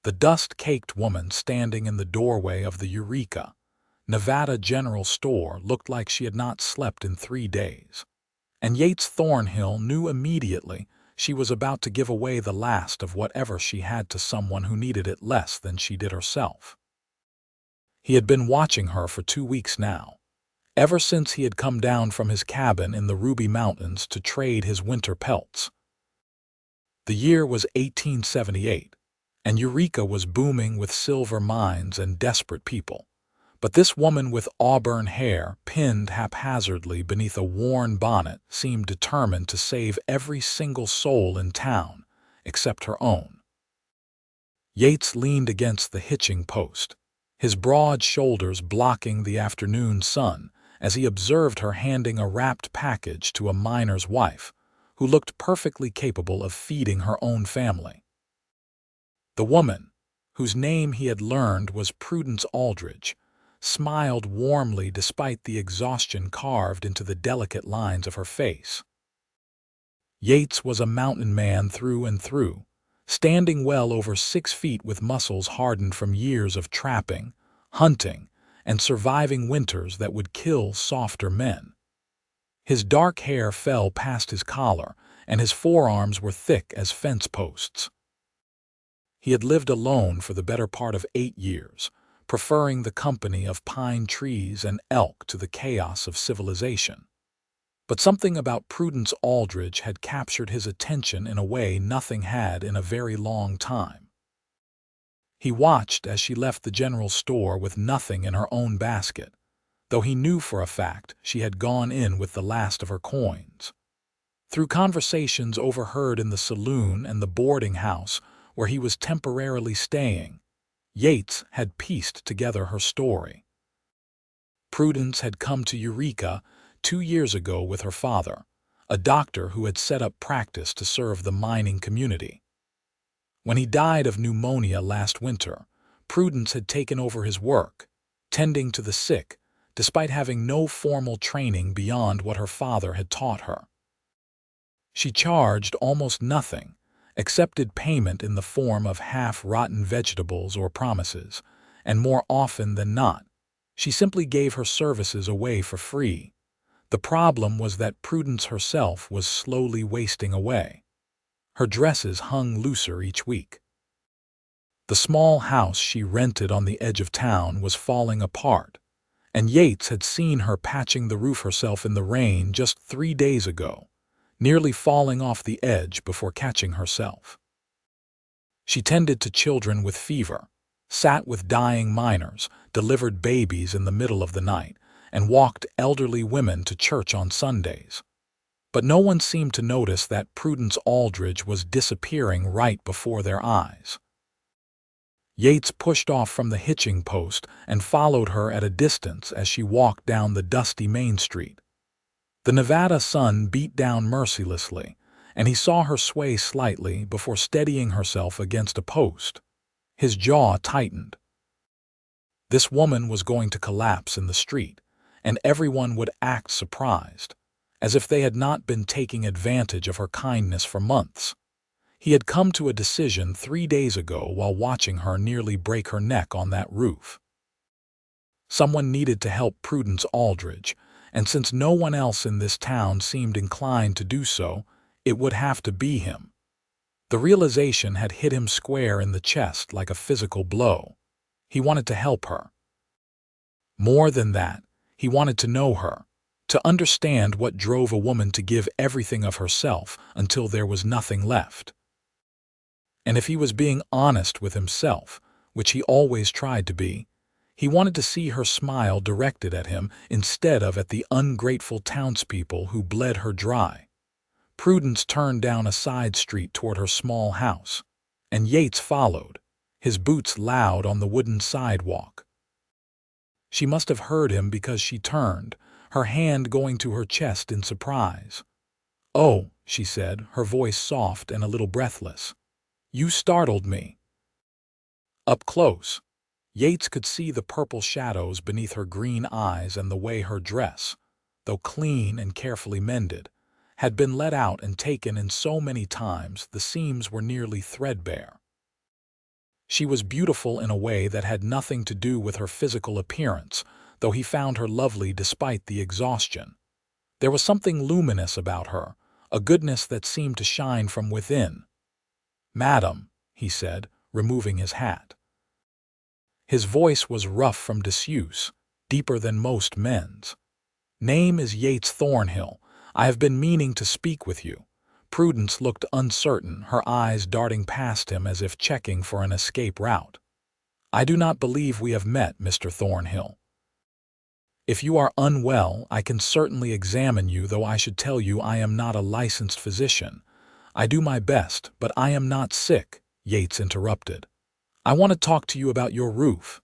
The dust-caked woman standing in the doorway of the Eureka, Nevada general store looked like she had not slept in 3 days. And Yates Thornhill knew immediately she was about to give away the last of whatever she had to someone who needed it less than she did herself. He had been watching her for 2 weeks now, ever since he had come down from his cabin in the Ruby Mountains to trade his winter pelts. The year was 1878, and Eureka was booming with silver mines and desperate people. But this woman with auburn hair pinned haphazardly beneath a worn bonnet seemed determined to save every single soul in town, except her own. Yates leaned against the hitching post, his broad shoulders blocking the afternoon sun, as he observed her handing a wrapped package to a miner's wife, who looked perfectly capable of feeding her own family. The woman, whose name he had learned was Prudence Aldridge, smiled warmly despite the exhaustion carved into the delicate lines of her face. Yates was a mountain man through and through, standing well over 6 feet with muscles hardened from years of trapping, hunting, and surviving winters that would kill softer men. His dark hair fell past his collar, and his forearms were thick as fence posts. He had lived alone for the better part of 8 years, preferring the company of pine trees and elk to the chaos of civilization. But something about Prudence Aldridge had captured his attention in a way nothing had in a very long time. He watched as she left the general store with nothing in her own basket, though he knew for a fact she had gone in with the last of her coins. Through conversations overheard in the saloon and the boarding house where he was temporarily staying, Yates had pieced together her story. Prudence had come to Eureka 2 years ago with her father, a doctor who had set up practice to serve the mining community. When he died of pneumonia last winter, Prudence had taken over his work, tending to the sick, despite having no formal training beyond what her father had taught her. She charged almost nothing, accepted payment in the form of half-rotten vegetables or promises, and more often than not, she simply gave her services away for free. The problem was that Prudence herself was slowly wasting away. Her dresses hung looser each week. The small house she rented on the edge of town was falling apart, and Yates had seen her patching the roof herself in the rain just 3 days ago, nearly falling off the edge before catching herself. She tended to children with fever, sat with dying miners, delivered babies in the middle of the night, and walked elderly women to church on Sundays. But no one seemed to notice that Prudence Aldridge was disappearing right before their eyes. Yates pushed off from the hitching post and followed her at a distance as she walked down the dusty Main Street. The Nevada sun beat down mercilessly, and he saw her sway slightly before steadying herself against a post. His jaw tightened. This woman was going to collapse in the street, and everyone would act surprised, as if they had not been taking advantage of her kindness for months. He had come to a decision 3 days ago while watching her nearly break her neck on that roof. Someone needed to help Prudence Aldridge, and since no one else in this town seemed inclined to do so, it would have to be him. The realization had hit him square in the chest like a physical blow. He wanted to help her. More than that, he wanted to know her, to understand what drove a woman to give everything of herself until there was nothing left. And if he was being honest with himself, which he always tried to be, he wanted to see her smile directed at him instead of at the ungrateful townspeople who bled her dry. Prudence turned down a side street toward her small house, and Yates followed, his boots loud on the wooden sidewalk. She must have heard him because she turned, her hand going to her chest in surprise. "Oh," she said, her voice soft and a little breathless. "You startled me." Up close, Yates could see the purple shadows beneath her green eyes and the way her dress, though clean and carefully mended, had been let out and taken in so many times the seams were nearly threadbare. She was beautiful in a way that had nothing to do with her physical appearance, though he found her lovely despite the exhaustion. There was something luminous about her, a goodness that seemed to shine from within. "Madam," he said, removing his hat. His voice was rough from disuse, deeper than most men's. "Name is Yates Thornhill. I have been meaning to speak with you." Prudence looked uncertain, her eyes darting past him as if checking for an escape route. "I do not believe we have met, Mr. Thornhill. If you are unwell, I can certainly examine you, though I should tell you I am not a licensed physician. I do my best, but I am not sick," Yates interrupted. "I want to talk to you about your roof."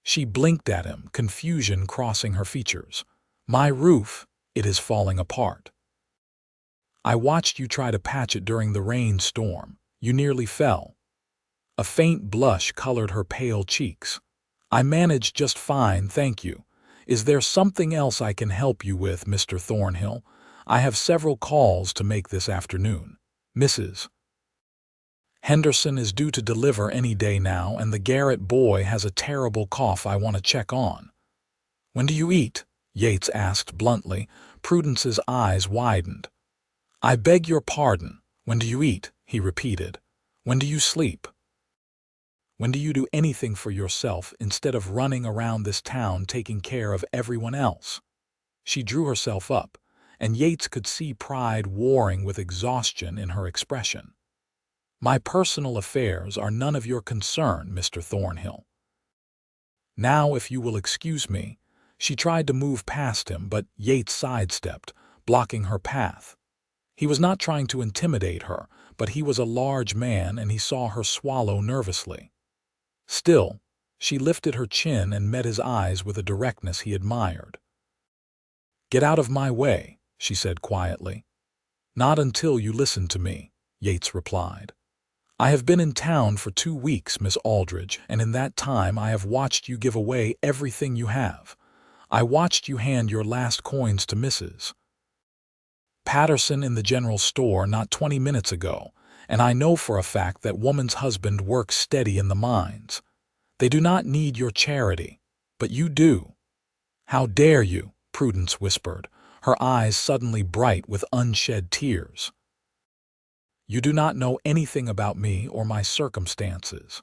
She blinked at him, confusion crossing her features. "My roof? It is falling apart. I watched you try to patch it during the rainstorm. You nearly fell." A faint blush colored her pale cheeks. "I managed just fine, thank you. Is there something else I can help you with, Mr. Thornhill? I have several calls to make this afternoon. Mrs. Henderson is due to deliver any day now, and the Garrett boy has a terrible cough I want to check on." "When do you eat?" Yates asked bluntly. Prudence's eyes widened. "I beg your pardon. When do you eat?" he repeated. "When do you sleep? When do you do anything for yourself instead of running around this town taking care of everyone else?" She drew herself up, and Yates could see pride warring with exhaustion in her expression. "My personal affairs are none of your concern, Mr. Thornhill. Now, if you will excuse me." She tried to move past him, but Yates sidestepped, blocking her path. He was not trying to intimidate her, but he was a large man and he saw her swallow nervously. Still, she lifted her chin and met his eyes with a directness he admired. "Get out of my way," she said quietly. "Not until you listen to me," Yates replied. "I have been in town for 2 weeks, Miss Aldridge, and in that time I have watched you give away everything you have. I watched you hand your last coins to Mrs. Patterson in the general store not 20 minutes ago, and I know for a fact that woman's husband works steady in the mines. They do not need your charity, but you do." "How dare you?" Prudence whispered, her eyes suddenly bright with unshed tears. "You do not know anything about me or my circumstances.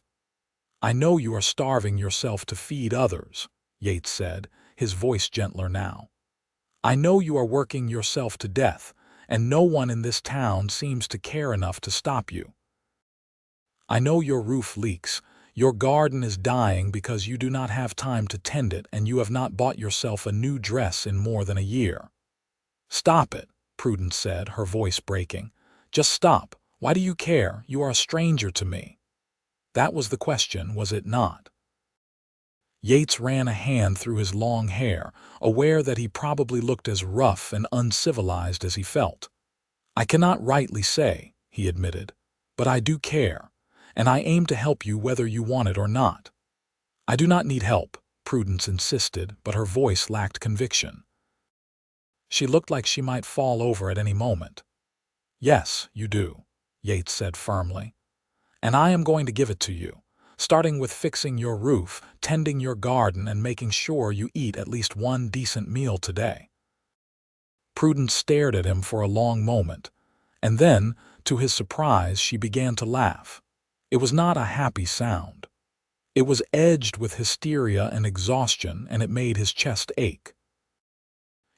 I know you are starving yourself to feed others," Yates said, his voice gentler now. "I know you are working yourself to death, and no one in this town seems to care enough to stop you. I know your roof leaks, your garden is dying because you do not have time to tend it, and you have not bought yourself a new dress in more than a year." "Stop it," Prudence said, her voice breaking. "Just stop. Why do you care? You are a stranger to me." That was the question, was it not? Yates ran a hand through his long hair, aware that he probably looked as rough and uncivilized as he felt. "I cannot rightly say," he admitted, "but I do care, and I aim to help you whether you want it or not." "I do not need help," Prudence insisted, but her voice lacked conviction. She looked like she might fall over at any moment. "Yes, you do," Yates said firmly. "And I am going to give it to you, starting with fixing your roof, tending your garden, and making sure you eat at least one decent meal today." Prudence stared at him for a long moment, and then, to his surprise, she began to laugh. It was not a happy sound. It was edged with hysteria and exhaustion, and it made his chest ache.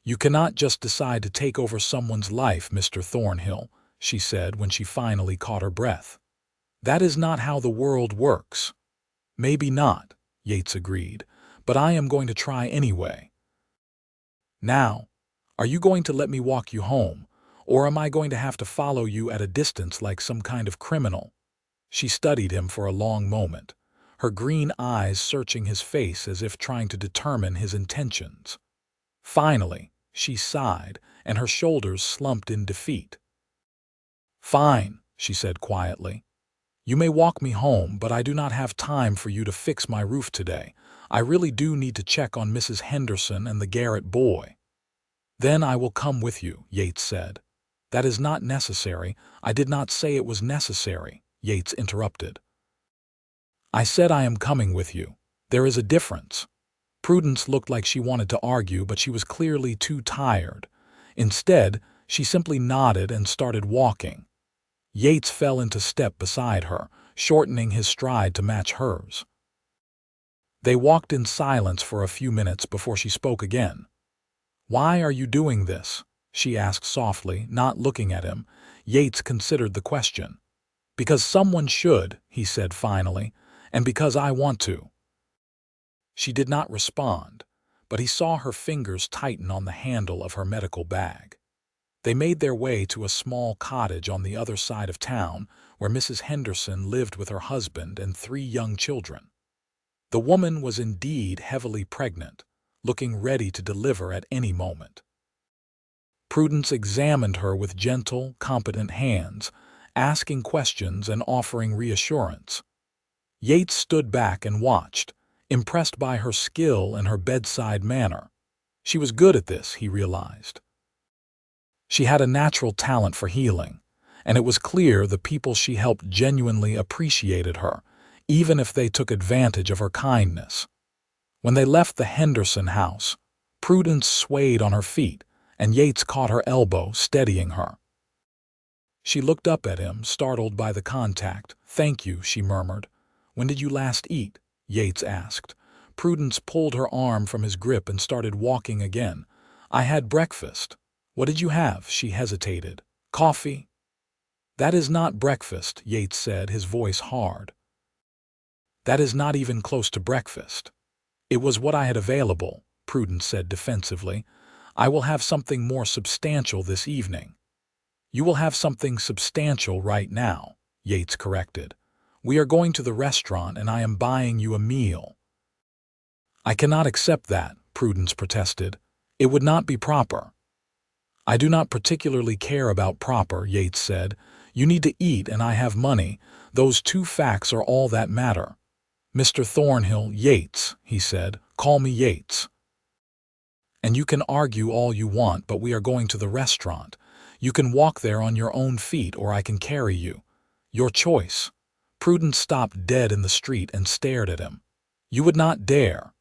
"You cannot just decide to take over someone's life, Mr. Thornhill," she said when she finally caught her breath. "That is not how the world works." "Maybe not," Yates agreed, "but I am going to try anyway. Now, are you going to let me walk you home, or am I going to have to follow you at a distance like some kind of criminal?" She studied him for a long moment, her green eyes searching his face as if trying to determine his intentions. Finally, she sighed, and her shoulders slumped in defeat. "Fine," she said quietly. "You may walk me home, but I do not have time for you to fix my roof today. I really do need to check on Mrs. Henderson and the Garrett boy." "Then I will come with you," Yates said. "That is not necessary. I did not say it was necessary," Yates interrupted. I said I am coming with you. There is a difference. Prudence looked like she wanted to argue, but she was clearly too tired. Instead, she simply nodded and started walking. Yates fell into step beside her, shortening his stride to match hers. They walked in silence for a few minutes before she spoke again. "Why are you doing this?" she asked softly, not looking at him. Yates considered the question. "Because someone should," he said finally, "and because I want to." She did not respond, but he saw her fingers tighten on the handle of her medical bag. They made their way to a small cottage on the other side of town where Mrs. Henderson lived with her husband and 3 young children. The woman was indeed heavily pregnant, looking ready to deliver at any moment. Prudence examined her with gentle, competent hands, asking questions and offering reassurance. Yates stood back and watched, impressed by her skill and her bedside manner. She was good at this, he realized. She had a natural talent for healing, and it was clear the people she helped genuinely appreciated her, even if they took advantage of her kindness. When they left the Henderson house, Prudence swayed on her feet, and Yates caught her elbow, steadying her. She looked up at him, startled by the contact. "Thank you," she murmured. "When did you last eat?" Yates asked. Prudence pulled her arm from his grip and started walking again. "I had breakfast." "What did you have?" She hesitated. "Coffee?" "That is not breakfast," Yates said, his voice hard. "That is not even close to breakfast." "It was what I had available," Prudence said defensively. "I will have something more substantial this evening." "You will have something substantial right now," Yates corrected. "We are going to the restaurant and I am buying you a meal." "I cannot accept that," Prudence protested. "It would not be proper." "I do not particularly care about proper," Yates said. "You need to eat and I have money. Those 2 facts are all that matter." "Mr. Thornhill, Yates," he said. "Call me Yates. And you can argue all you want, but we are going to the restaurant. You can walk there on your own feet or I can carry you. Your choice." Prudence stopped dead in the street and stared at him. "You would not dare."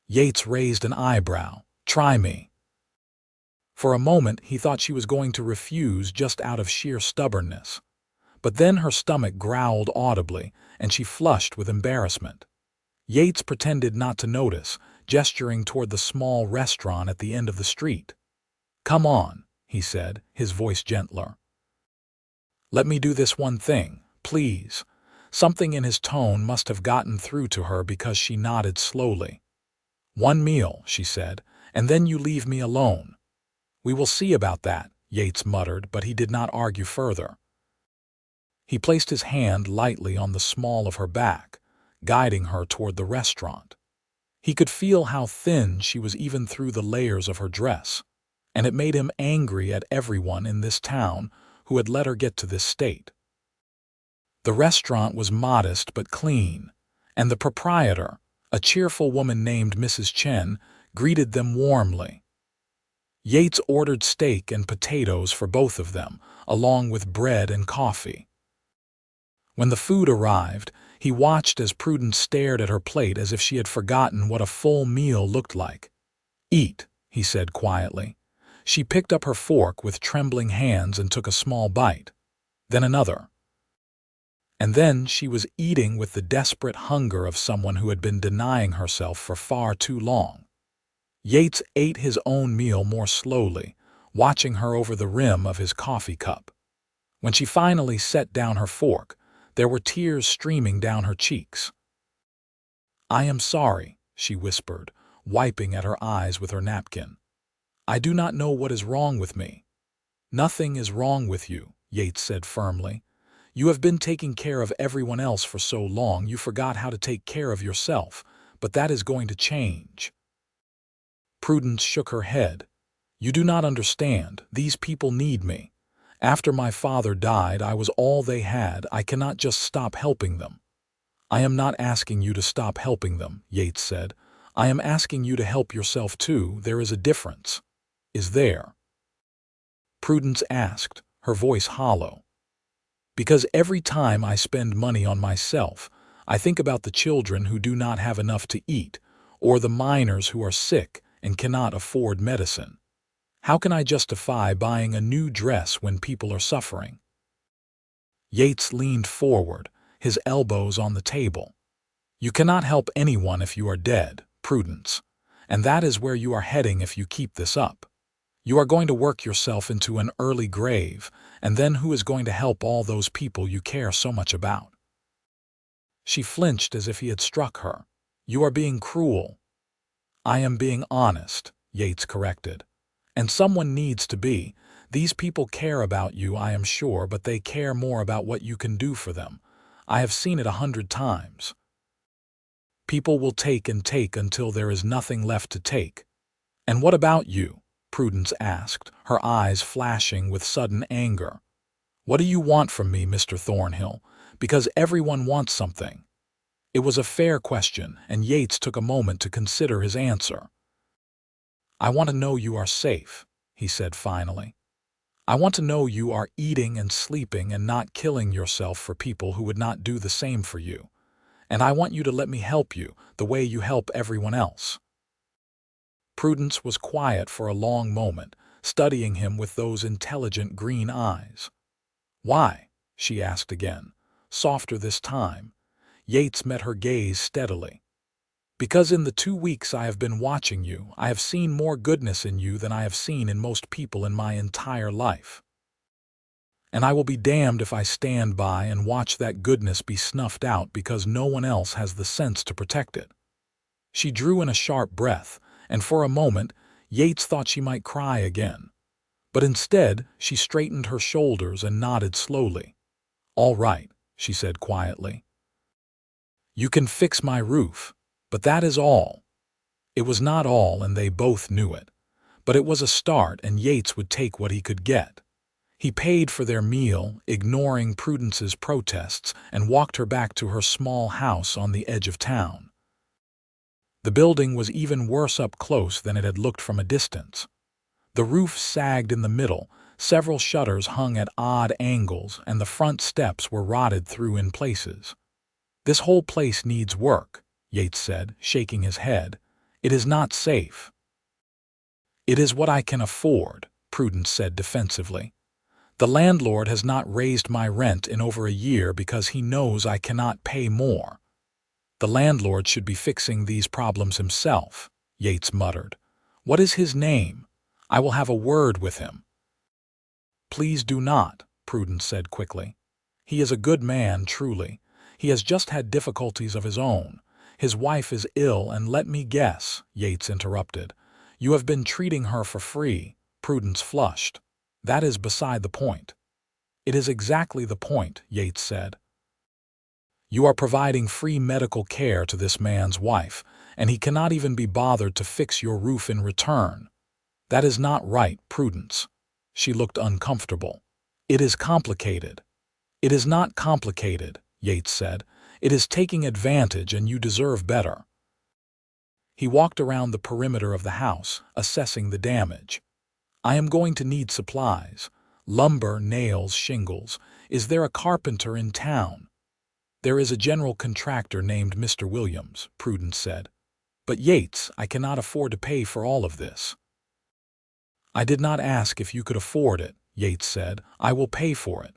Yates raised an eyebrow. "Try me." For a moment he thought she was going to refuse just out of sheer stubbornness. But then her stomach growled audibly, and she flushed with embarrassment. Yates pretended not to notice, gesturing toward the small restaurant at the end of the street. "Come on," he said, his voice gentler. "Let me do this one thing, please." Something in his tone must have gotten through to her because she nodded slowly. "One meal," she said, "and then you leave me alone." "We will see about that," Yates muttered, but he did not argue further. He placed his hand lightly on the small of her back, guiding her toward the restaurant. He could feel how thin she was even through the layers of her dress, and it made him angry at everyone in this town who had let her get to this state. The restaurant was modest but clean, and the proprietor, a cheerful woman named Mrs. Chen, greeted them warmly. Yates ordered steak and potatoes for both of them, along with bread and coffee. When the food arrived, he watched as Prudence stared at her plate as if she had forgotten what a full meal looked like. "Eat," he said quietly. She picked up her fork with trembling hands and took a small bite, then another. And then she was eating with the desperate hunger of someone who had been denying herself for far too long. Yates ate his own meal more slowly, watching her over the rim of his coffee cup. When she finally set down her fork, there were tears streaming down her cheeks. "I am sorry," she whispered, wiping at her eyes with her napkin. "I do not know what is wrong with me." "Nothing is wrong with you," Yates said firmly. "You have been taking care of everyone else for so long you forgot how to take care of yourself, but that is going to change." Prudence shook her head. "You do not understand. These people need me. After my father died, I was all they had. I cannot just stop helping them." "I am not asking you to stop helping them," Yates said. "I am asking you to help yourself too. There is a difference." "Is there?" Prudence asked, her voice hollow. "Because every time I spend money on myself, I think about the children who do not have enough to eat, or the miners who are sick and cannot afford medicine. How can I justify buying a new dress when people are suffering?" Yates leaned forward, his elbows on the table. "You cannot help anyone if you are dead, Prudence, and that is where you are heading if you keep this up. You are going to work yourself into an early grave, and then who is going to help all those people you care so much about?" She flinched as if he had struck her. "You are being cruel." "I am being honest," Yates corrected. "And someone needs to be. These people care about you, I am sure, but they care more about what you can do for them. I have seen it 100 times. People will take and take until there is nothing left to take." "And what about you?" Prudence asked, her eyes flashing with sudden anger. "What do you want from me, Mr. Thornhill? Because everyone wants something." It was a fair question, and Yates took a moment to consider his answer. "I want to know you are safe," he said finally. "I want to know you are eating and sleeping and not killing yourself for people who would not do the same for you. And I want you to let me help you the way you help everyone else." Prudence was quiet for a long moment, studying him with those intelligent green eyes. "Why?" she asked again, softer this time. Yates met her gaze steadily. "Because in the 2 weeks I have been watching you, I have seen more goodness in you than I have seen in most people in my entire life. And I will be damned if I stand by and watch that goodness be snuffed out because no one else has the sense to protect it." She drew in a sharp breath, and for a moment, Yates thought she might cry again. But instead, she straightened her shoulders and nodded slowly. "All right," she said quietly. "You can fix my roof, but that is all." It was not all, and they both knew it. But it was a start, and Yates would take what he could get. He paid for their meal, ignoring Prudence's protests, and walked her back to her small house on the edge of town. The building was even worse up close than it had looked from a distance. The roof sagged in the middle, several shutters hung at odd angles, and the front steps were rotted through in places. "This whole place needs work," Yates said, shaking his head. "It is not safe." "It is what I can afford," Prudence said defensively. "The landlord has not raised my rent in over a year because he knows I cannot pay more." "The landlord should be fixing these problems himself," Yates muttered. "What is his name? I will have a word with him." "Please do not," Prudence said quickly. "He is a good man, truly. He has just had difficulties of his own. His wife is ill, and let me guess," Yates interrupted. "You have been treating her for free." Prudence flushed. "That is beside the point." "It is exactly the point," Yates said. "You are providing free medical care to this man's wife, and he cannot even be bothered to fix your roof in return. That is not right, Prudence." She looked uncomfortable. "It is complicated." "It is not complicated," Yates said. "It is taking advantage, and you deserve better." He walked around the perimeter of the house, assessing the damage. "I am going to need supplies. Lumber, nails, shingles. Is there a carpenter in town?" "There is a general contractor named Mr. Williams," Prudence said. "But Yates, I cannot afford to pay for all of this." "I did not ask if you could afford it," Yates said. "I will pay for it."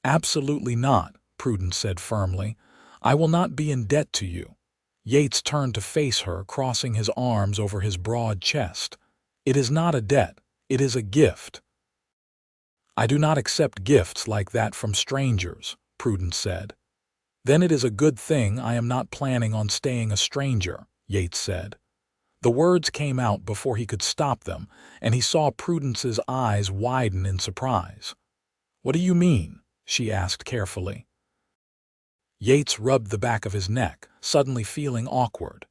"Absolutely not," Prudence said firmly. "I will not be in debt to you." Yates turned to face her, crossing his arms over his broad chest. "It is not a debt. It is a gift." "I do not accept gifts like that from strangers," Prudence said. "Then it is a good thing I am not planning on staying a stranger," Yates said. The words came out before he could stop them, and he saw Prudence's eyes widen in surprise. "What do you mean?" she asked carefully. Yates rubbed the back of his neck, suddenly feeling awkward.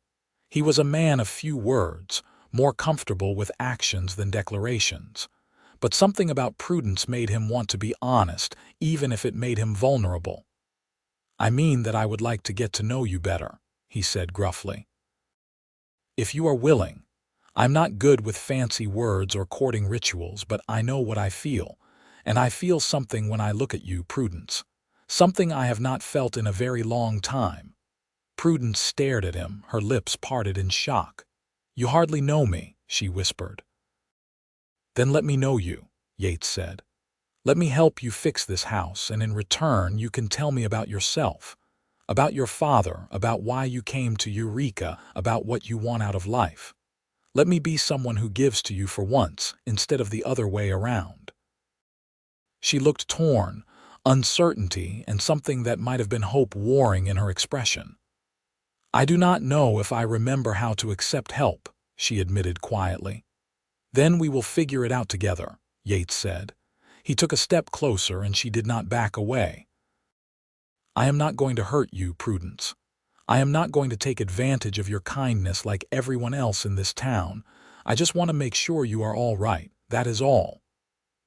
He was a man of few words, more comfortable with actions than declarations. But something about Prudence made him want to be honest, even if it made him vulnerable. "I mean that I would like to get to know you better," he said gruffly. "If you are willing. I'm not good with fancy words or courting rituals, but I know what I feel. And I feel something when I look at you, Prudence. Something I have not felt in a very long time." Prudence stared at him, her lips parted in shock. "You hardly know me," she whispered. "Then let me know you," Yates said. "Let me help you fix this house, and in return you can tell me about yourself, about your father, about why you came to Eureka, about what you want out of life. Let me be someone who gives to you for once, instead of the other way around." She looked torn, uncertainty and something that might have been hope warring in her expression. "I do not know if I remember how to accept help," she admitted quietly. "Then we will figure it out together," Yates said. He took a step closer and she did not back away. "I am not going to hurt you, Prudence. I am not going to take advantage of your kindness like everyone else in this town. I just want to make sure you are all right, that is all."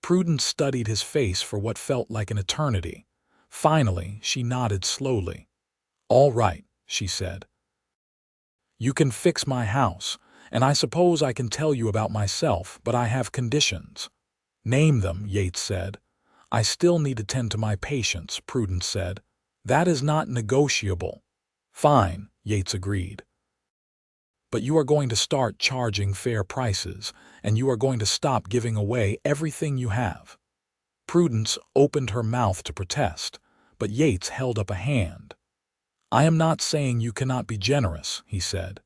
Prudence studied his face for what felt like an eternity. Finally, she nodded slowly. "All right," she said. "You can fix my house, and I suppose I can tell you about myself, but I have conditions." "Name them," Yates said. "I still need to tend to my patients," Prudence said. "That is not negotiable." "Fine," Yates agreed. "But you are going to start charging fair prices, and you are going to stop giving away everything you have." Prudence opened her mouth to protest, but Yates held up a hand. "I am not saying you cannot be generous," he said.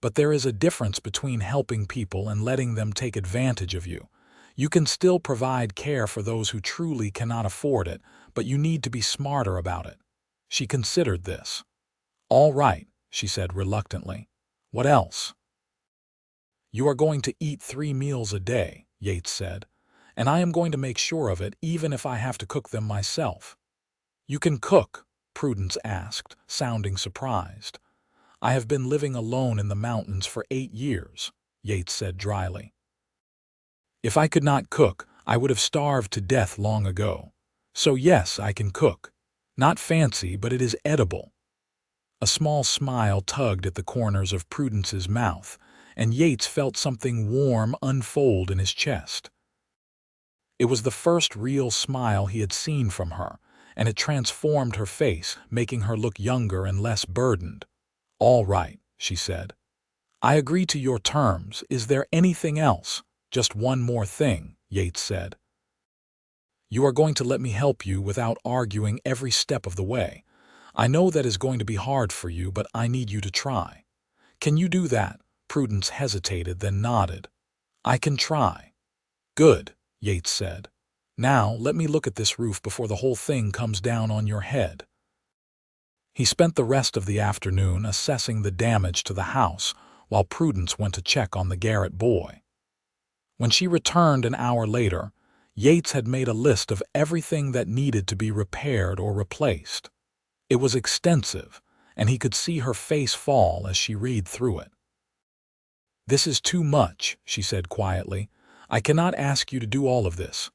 "But there is a difference between helping people and letting them take advantage of you. You can still provide care for those who truly cannot afford it, but you need to be smarter about it." She considered this. "All right," she said reluctantly. "What else?" "You are going to eat 3 meals a day," Yates said, "and I am going to make sure of it even if I have to cook them myself." "You can cook?" Prudence asked, sounding surprised. "I have been living alone in the mountains for 8 years," Yates said dryly. "If I could not cook, I would have starved to death long ago. So yes, I can cook. Not fancy, but it is edible." A small smile tugged at the corners of Prudence's mouth, and Yates felt something warm unfold in his chest. It was the first real smile he had seen from her, and it transformed her face, making her look younger and less burdened. "All right," she said. "I agree to your terms. Is there anything else?" "Just one more thing," Yates said. "You are going to let me help you without arguing every step of the way. I know that is going to be hard for you, but I need you to try." "Can you do that?" Prudence hesitated, then nodded. "I can try." "Good," Yates said. "Now let me look at this roof before the whole thing comes down on your head." He spent the rest of the afternoon assessing the damage to the house, while Prudence went to check on the Garrett boy. When she returned an hour later, Yates had made a list of everything that needed to be repaired or replaced. It was extensive, and he could see her face fall as she read through it. "This is too much," she said quietly. "I cannot ask you to do all of this."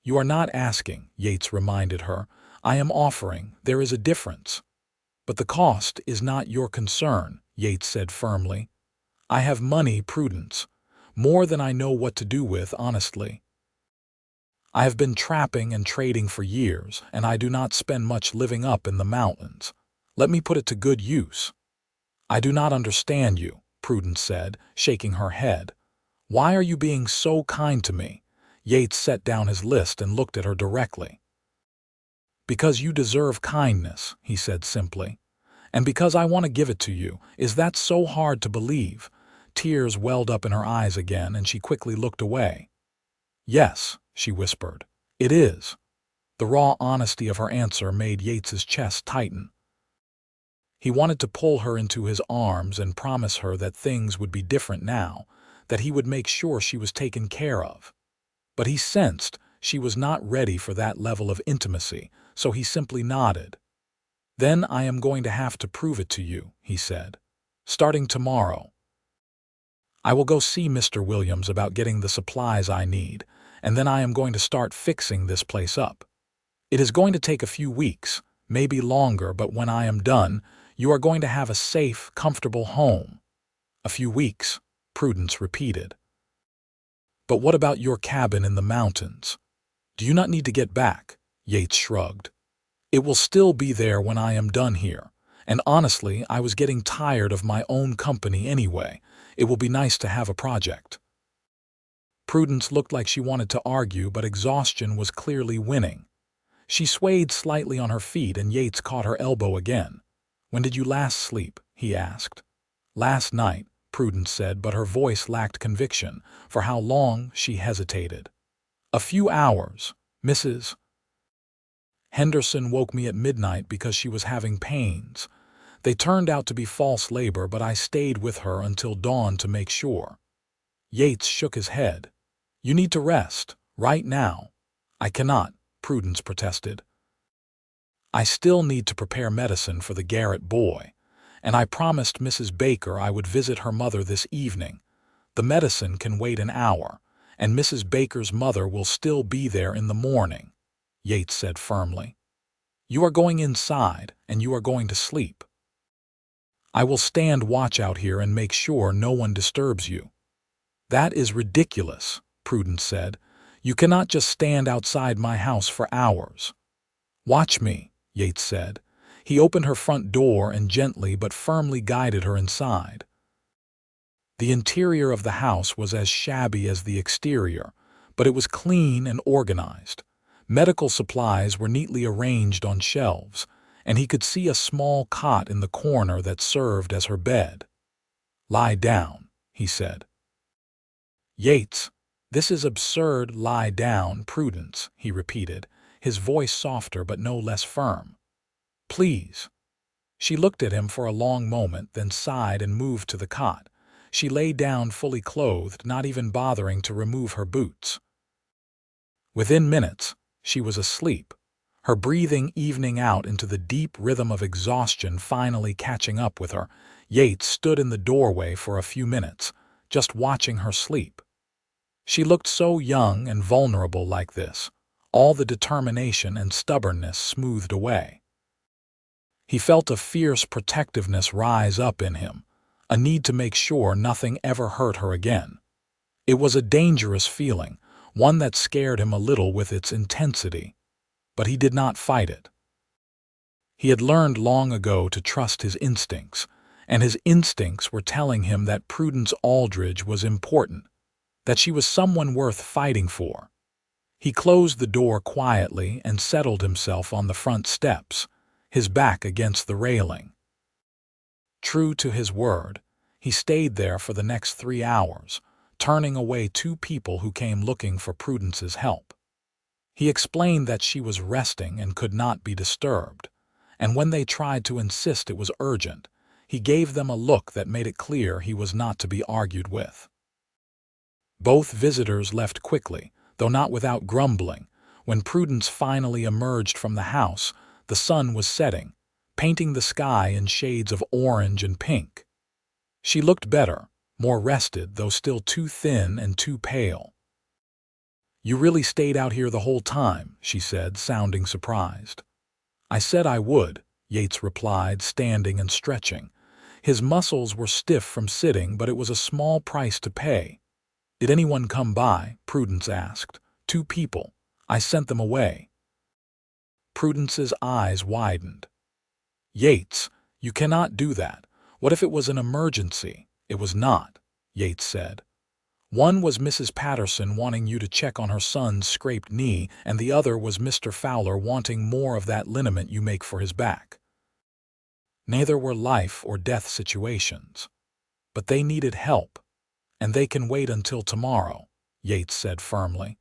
"You are not asking," Yates reminded her. "I am offering. There is a difference." "But the cost is not your concern," Yates said firmly. "I have money, Prudence. More than I know what to do with, honestly. I have been trapping and trading for years, and I do not spend much living up in the mountains. Let me put it to good use." "I do not understand you," Prudence said, shaking her head. "Why are you being so kind to me?" Yates set down his list and looked at her directly. "Because you deserve kindness," he said simply. "And because I want to give it to you. Is that so hard to believe?" Tears welled up in her eyes again, and she quickly looked away. "Yes," she whispered. "It is." The raw honesty of her answer made Yates's chest tighten. He wanted to pull her into his arms and promise her that things would be different now, that he would make sure she was taken care of. But he sensed she was not ready for that level of intimacy, so he simply nodded. "Then I am going to have to prove it to you," he said. "Starting tomorrow. I will go see Mr. Williams about getting the supplies I need, and then I am going to start fixing this place up. It is going to take a few weeks, maybe longer, but when I am done, you are going to have a safe, comfortable home." "A few weeks," Prudence repeated. "But what about your cabin in the mountains? Do you not need to get back?" Yates shrugged. "It will still be there when I am done here, And honestly, I was getting tired of my own company anyway. It will be nice to have a project. Prudence looked like she wanted to argue, but exhaustion was clearly winning. She swayed slightly on her feet and Yates caught her elbow again. "When did you last sleep?" he asked. "Last night," Prudence said, but her voice lacked conviction. For how long? She hesitated. "A few hours, Mrs. Henderson woke me at midnight because she was having pains. They turned out to be false labor, but I stayed with her until dawn to make sure." Yates shook his head. "You need to rest, right now." "I cannot," Prudence protested. "I still need to prepare medicine for the Garrett boy, and I promised Mrs. Baker I would visit her mother this evening. The medicine can wait an hour, and Mrs. Baker's mother will still be there in the morning," Yates said firmly. "You are going inside, and you are going to sleep. I will stand watch out here and make sure no one disturbs you." "That is ridiculous," Prudence said. "You cannot just stand outside my house for hours." "Watch me," Yates said. He opened her front door and gently but firmly guided her inside. The interior of the house was as shabby as the exterior, but it was clean and organized. Medical supplies were neatly arranged on shelves, and he could see a small cot in the corner that served as her bed. "Lie down," he said. "Yates, this is absurd." "Lie down, Prudence," he repeated, his voice softer but no less firm. "Please." She looked at him for a long moment, then sighed and moved to the cot. She lay down fully clothed, not even bothering to remove her boots. Within minutes, she was asleep, her breathing evening out into the deep rhythm of exhaustion finally catching up with her. Yates stood in the doorway for a few minutes, just watching her sleep. She looked so young and vulnerable like this, all the determination and stubbornness smoothed away. He felt a fierce protectiveness rise up in him, a need to make sure nothing ever hurt her again. It was a dangerous feeling, one that scared him a little with its intensity, but he did not fight it. He had learned long ago to trust his instincts, and his instincts were telling him that Prudence Aldridge was important, that she was someone worth fighting for. He closed the door quietly and settled himself on the front steps, his back against the railing. True to his word, he stayed there for the next 3 hours, turning away 2 people who came looking for Prudence's help. He explained that she was resting and could not be disturbed, and when they tried to insist it was urgent, he gave them a look that made it clear he was not to be argued with. Both visitors left quickly, though not without grumbling. When Prudence finally emerged from the house, the sun was setting, painting the sky in shades of orange and pink. She looked better, more rested, though still too thin and too pale. "You really stayed out here the whole time," she said, sounding surprised. "I said I would," Yates replied, standing and stretching. His muscles were stiff from sitting, but it was a small price to pay. "Did anyone come by?" Prudence asked. "2 people. I sent them away." Prudence's eyes widened. "Yates, you cannot do that. What if it was an emergency?" "It was not," Yates said. "One was Mrs. Patterson wanting you to check on her son's scraped knee, and the other was Mr. Fowler wanting more of that liniment you make for his back. Neither were life or death situations. But they needed help, and they can wait until tomorrow," Yates said firmly.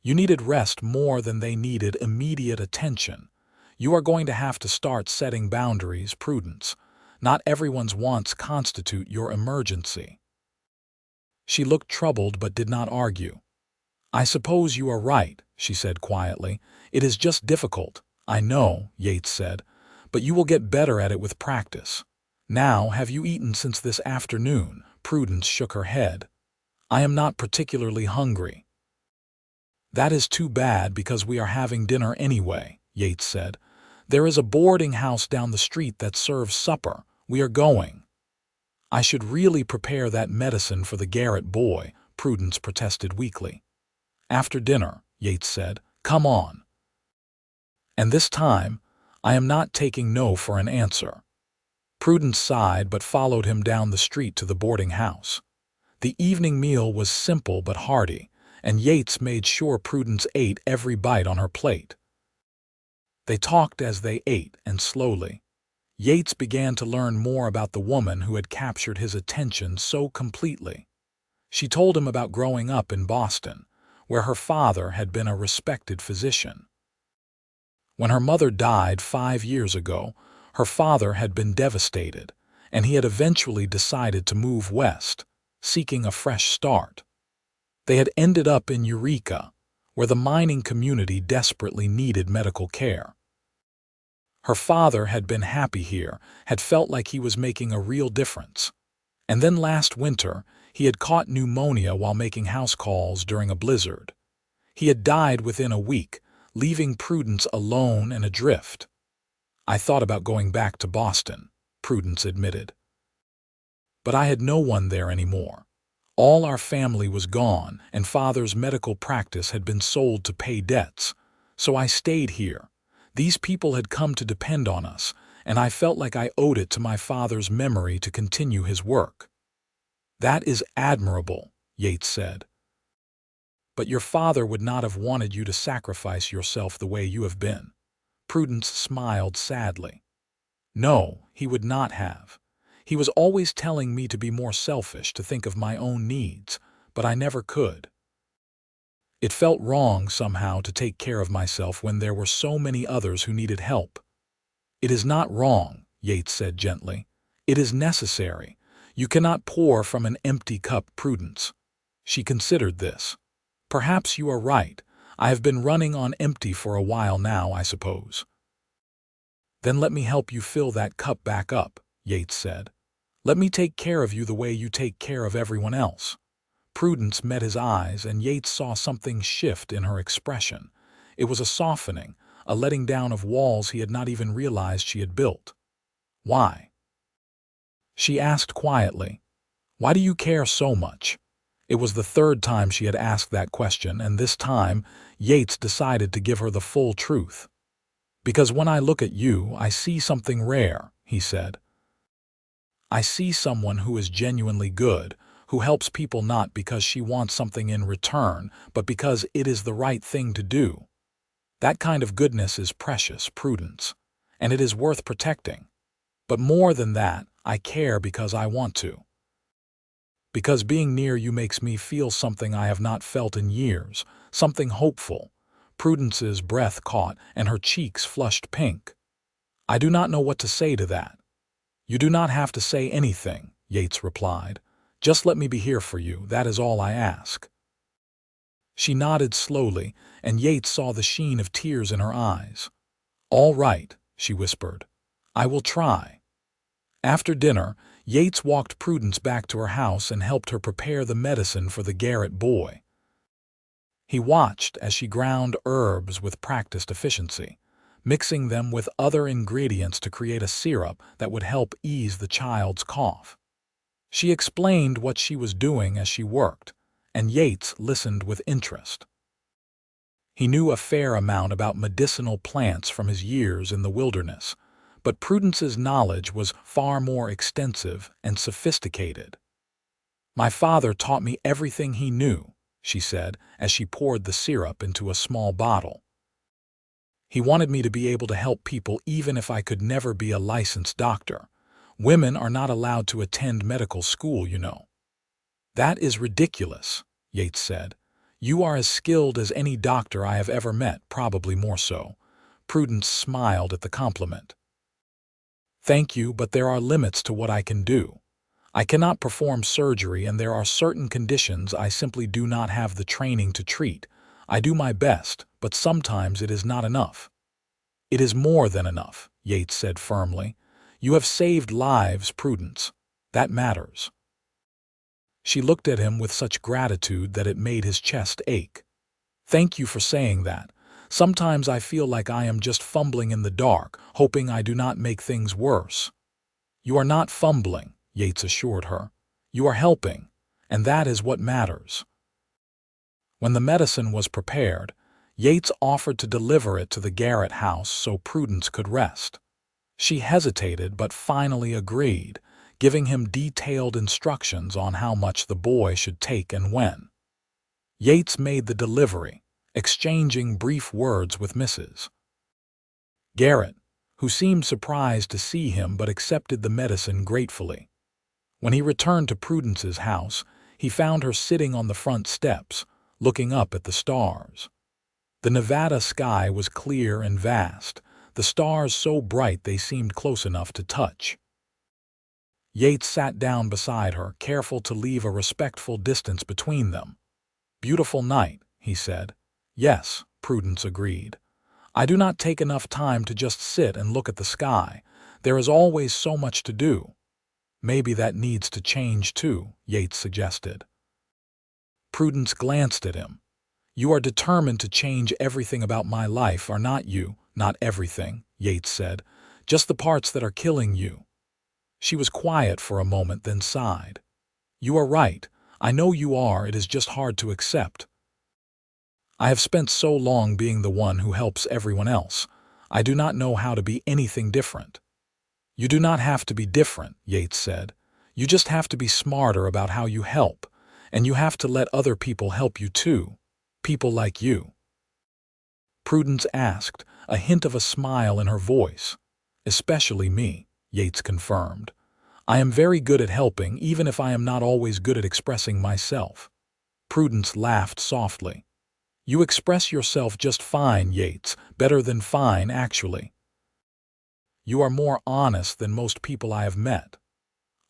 "You needed rest more than they needed immediate attention. You are going to have to start setting boundaries, Prudence. Not everyone's wants constitute your emergency." She looked troubled but did not argue. "I suppose you are right," she said quietly. "It is just difficult." "I know," Yates said, "but you will get better at it with practice. Now, have you eaten since this afternoon?" Prudence shook her head. "I am not particularly hungry." "That is too bad because we are having dinner anyway," Yates said. "There is a boarding house down the street that serves supper. We are going." "I should really prepare that medicine for the Garrett boy," Prudence protested weakly. "After dinner," Yates said. "Come on." And this time, I am not taking no for an answer. Prudence sighed but followed him down the street to the boarding house. The evening meal was simple but hearty, and Yates made sure Prudence ate every bite on her plate. They talked as they ate, and slowly, Yates began to learn more about the woman who had captured his attention so completely. She told him about growing up in Boston, where her father had been a respected physician. When her mother died 5 years ago, her father had been devastated, and he had eventually decided to move west, seeking a fresh start. They had ended up in Eureka, where the mining community desperately needed medical care. Her father had been happy here, had felt like he was making a real difference. And then last winter, he had caught pneumonia while making house calls during a blizzard. He had died within a week, leaving Prudence alone and adrift. "I thought about going back to Boston," Prudence admitted. "But I had no one there anymore. All our family was gone, and Father's medical practice had been sold to pay debts. So I stayed here. These people had come to depend on us, and I felt like I owed it to my father's memory to continue his work." "That is admirable," Yates said. "But your father would not have wanted you to sacrifice yourself the way you have been." Prudence smiled sadly. "No, he would not have. He was always telling me to be more selfish, to think of my own needs, but I never could. It felt wrong somehow to take care of myself when there were so many others who needed help." "It is not wrong," Yates said gently. "It is necessary. You cannot pour from an empty cup." Prudence. She considered this. "Perhaps you are right. I have been running on empty for a while now, I suppose." "Then let me help you fill that cup back up," Yates said. "Let me take care of you the way you take care of everyone else." Prudence met his eyes, and Yates saw something shift in her expression. It was a softening, a letting down of walls he had not even realized she had built. "Why?" she asked quietly. "Why do you care so much?" It was the third time she had asked that question, and this time Yates decided to give her the full truth. "Because when I look at you, I see something rare," he said. "I see someone who is genuinely good, who helps people not because she wants something in return, but because it is the right thing to do. That kind of goodness is precious, Prudence, and it is worth protecting. But more than that, I care because I want to. Because being near you makes me feel something I have not felt in years, something hopeful." Prudence's breath caught, and her cheeks flushed pink. "I do not know what to say to that." "You do not have to say anything," Yates replied. "Just let me be here for you, that is all I ask." She nodded slowly, and Yates saw the sheen of tears in her eyes. "All right," she whispered. "I will try." After dinner, Yates walked Prudence back to her house and helped her prepare the medicine for the Garrett boy. He watched as she ground herbs with practiced efficiency, mixing them with other ingredients to create a syrup that would help ease the child's cough. She explained what she was doing as she worked, and Yates listened with interest. He knew a fair amount about medicinal plants from his years in the wilderness, but Prudence's knowledge was far more extensive and sophisticated. "My father taught me everything he knew," she said as she poured the syrup into a small bottle. "He wanted me to be able to help people even if I could never be a licensed doctor. Women are not allowed to attend medical school, you know." "That is ridiculous," Yates said. "You are as skilled as any doctor I have ever met, probably more so." Prudence smiled at the compliment. "Thank you, but there are limits to what I can do. I cannot perform surgery, and there are certain conditions I simply do not have the training to treat. I do my best, but sometimes it is not enough." "It is more than enough," Yates said firmly. "You have saved lives, Prudence. That matters." She looked at him with such gratitude that it made his chest ache. "Thank you for saying that. Sometimes I feel like I am just fumbling in the dark, hoping I do not make things worse." "You are not fumbling," Yates assured her. "You are helping, and that is what matters." When the medicine was prepared, Yates offered to deliver it to the Garrett house so Prudence could rest. She hesitated but finally agreed, giving him detailed instructions on how much the boy should take and when. Yates made the delivery, exchanging brief words with Mrs. Garrett, who seemed surprised to see him but accepted the medicine gratefully. When he returned to Prudence's house, he found her sitting on the front steps, looking up at the stars. The Nevada sky was clear and vast, the stars so bright they seemed close enough to touch. Yates sat down beside her, careful to leave a respectful distance between them. "Beautiful night," he said. "Yes," Prudence agreed. "I do not take enough time to just sit and look at the sky. There is always so much to do." "Maybe that needs to change too," Yates suggested. Prudence glanced at him. "You are determined to change everything about my life, are not you?" "Not everything," Yates said. "Just the parts that are killing you." She was quiet for a moment, then sighed. "You are right. I know you are. It is just hard to accept. I have spent so long being the one who helps everyone else. I do not know how to be anything different." "You do not have to be different," Yates said. "You just have to be smarter about how you help, and you have to let other people help you too. People like you." Prudence asked, a hint of a smile in her voice. "Especially me," Yates confirmed. "I am very good at helping, even if I am not always good at expressing myself." Prudence laughed softly. "You express yourself just fine, Yates. Better than fine, actually. You are more honest than most people I have met."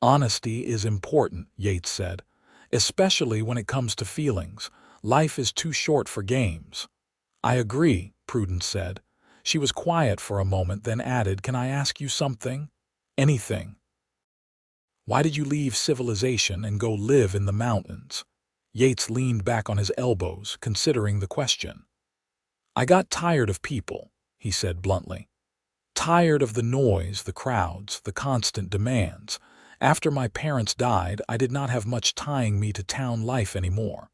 "Honesty is important," Yates said, "especially when it comes to feelings. Life is too short for games." "I agree," Prudence said. She was quiet for a moment, then added, "Can I ask you something?" "Anything." "Why did you leave civilization and go live in the mountains?" Yates leaned back on his elbows, considering the question. "I got tired of people," he said bluntly. "Tired of the noise, the crowds, the constant demands. After my parents died, I did not have much tying me to town life anymore.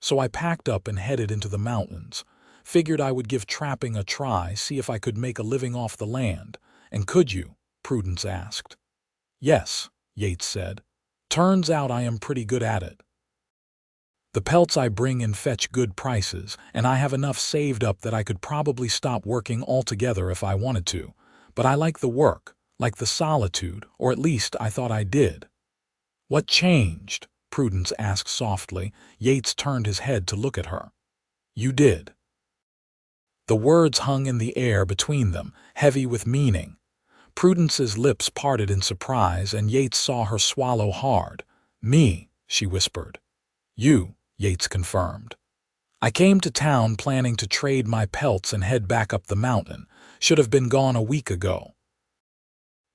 So I packed up and headed into the mountains. Figured I would give trapping a try, see if I could make a living off the land." "And could you?" Prudence asked. "Yes," Yates said. "Turns out I am pretty good at it. The pelts I bring in fetch good prices, and I have enough saved up that I could probably stop working altogether if I wanted to. But I like the work, like the solitude, or at least I thought I did." "What changed?" Prudence asked softly. Yates turned his head to look at her. "You did." The words hung in the air between them, heavy with meaning. Prudence's lips parted in surprise, and Yates saw her swallow hard. "Me," she whispered. "You," Yates confirmed. "I came to town planning to trade my pelts and head back up the mountain. Should have been gone a week ago.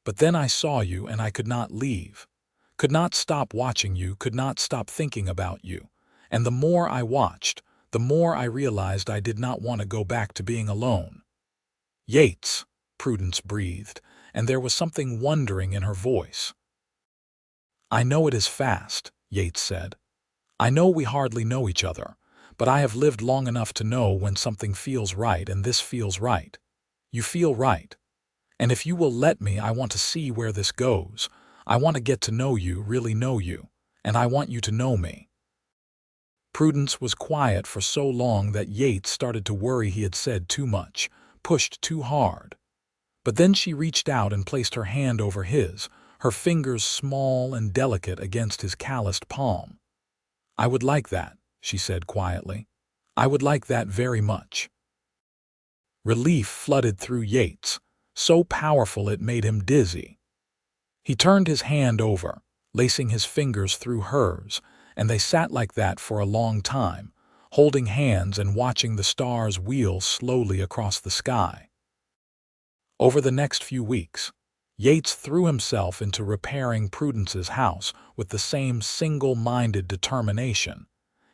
But then I saw you and I could not leave. Could not stop watching you, could not stop thinking about you. And the more I watched, the more I realized I did not want to go back to being alone." "Yates," Prudence breathed, and there was something wondering in her voice. "I know it is fast," Yates said. "I know we hardly know each other, but I have lived long enough to know when something feels right, and this feels right. You feel right. And if you will let me, I want to see where this goes. I want to get to know you, really know you, and I want you to know me." Prudence was quiet for so long that Yates started to worry he had said too much, pushed too hard. But then she reached out and placed her hand over his, her fingers small and delicate against his calloused palm. "I would like that," she said quietly. "I would like that very much." Relief flooded through Yates, so powerful it made him dizzy. He turned his hand over, lacing his fingers through hers, and they sat like that for a long time, holding hands and watching the stars wheel slowly across the sky. Over the next few weeks, Yates threw himself into repairing Prudence's house with the same single-minded determination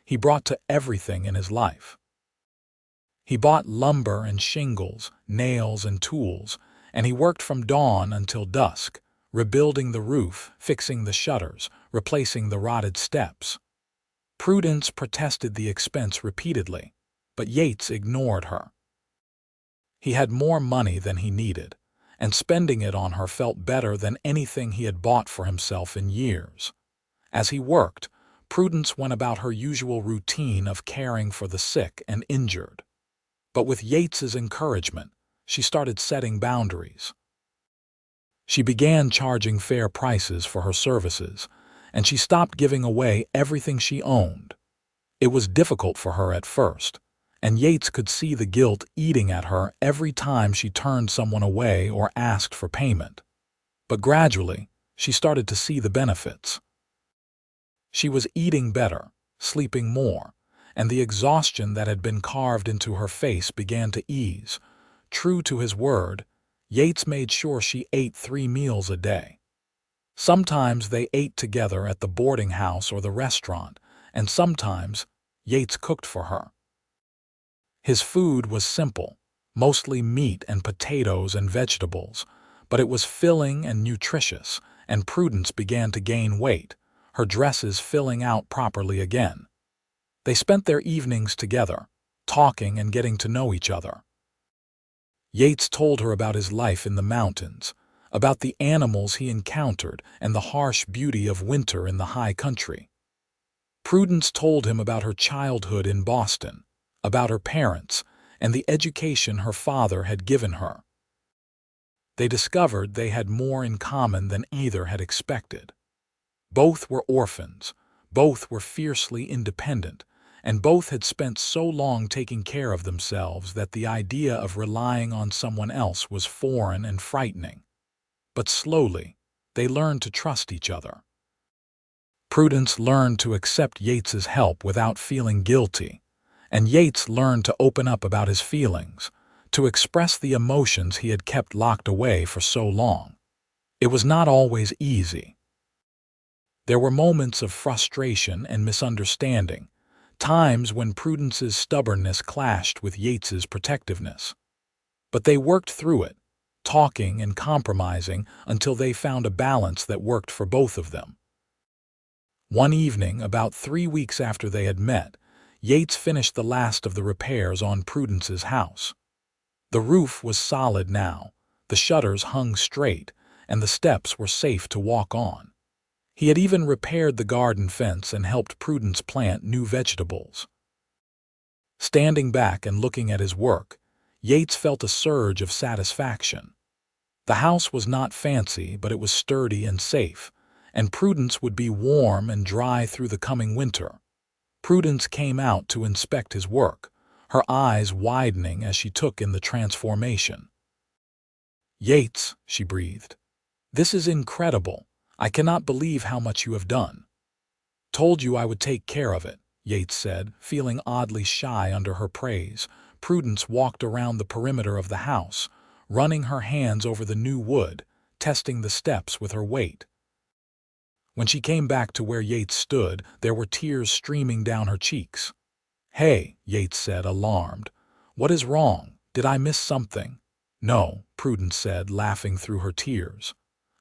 he brought to everything in his life. He bought lumber and shingles, nails and tools, and he worked from dawn until dusk, rebuilding the roof, fixing the shutters, replacing the rotted steps. Prudence protested the expense repeatedly, but Yates ignored her. He had more money than he needed, and spending it on her felt better than anything he had bought for himself in years. As he worked, Prudence went about her usual routine of caring for the sick and injured. But with Yates's encouragement, she started setting boundaries. She began charging fair prices for her services, and she stopped giving away everything she owned. It was difficult for her at first, and Yates could see the guilt eating at her every time she turned someone away or asked for payment. But gradually, she started to see the benefits. She was eating better, sleeping more, and the exhaustion that had been carved into her face began to ease. True to his word, Yates made sure she ate 3 meals a day. Sometimes they ate together at the boarding house or the restaurant, and sometimes Yates cooked for her. His food was simple, mostly meat and potatoes and vegetables, but it was filling and nutritious, and Prudence began to gain weight, her dresses filling out properly again. They spent their evenings together, talking and getting to know each other. Yates told her about his life in the mountains, about the animals he encountered and the harsh beauty of winter in the high country. Prudence told him about her childhood in Boston, about her parents, and the education her father had given her. They discovered they had more in common than either had expected. Both were orphans, both were fiercely independent, and both had spent so long taking care of themselves that the idea of relying on someone else was foreign and frightening. But slowly, they learned to trust each other. Prudence learned to accept Yates's help without feeling guilty, and Yates learned to open up about his feelings, to express the emotions he had kept locked away for so long. It was not always easy. There were moments of frustration and misunderstanding, times when Prudence's stubbornness clashed with Yates's protectiveness. But they worked through it, talking and compromising until they found a balance that worked for both of them. One evening, about 3 weeks after they had met, Yates finished the last of the repairs on Prudence's house. The roof was solid now, the shutters hung straight, and the steps were safe to walk on. He had even repaired the garden fence and helped Prudence plant new vegetables. Standing back and looking at his work, Yates felt a surge of satisfaction. The house was not fancy, but it was sturdy and safe, and Prudence would be warm and dry through the coming winter. Prudence came out to inspect his work, her eyes widening as she took in the transformation. "Yates," she breathed, "this is incredible. I cannot believe how much you have done." "Told you I would take care of it," Yates said, feeling oddly shy under her praise. Prudence walked around the perimeter of the house, running her hands over the new wood, testing the steps with her weight. When she came back to where Yates stood, there were tears streaming down her cheeks. "Hey," Yates said, alarmed. "What is wrong? Did I miss something?" "No," Prudence said, laughing through her tears.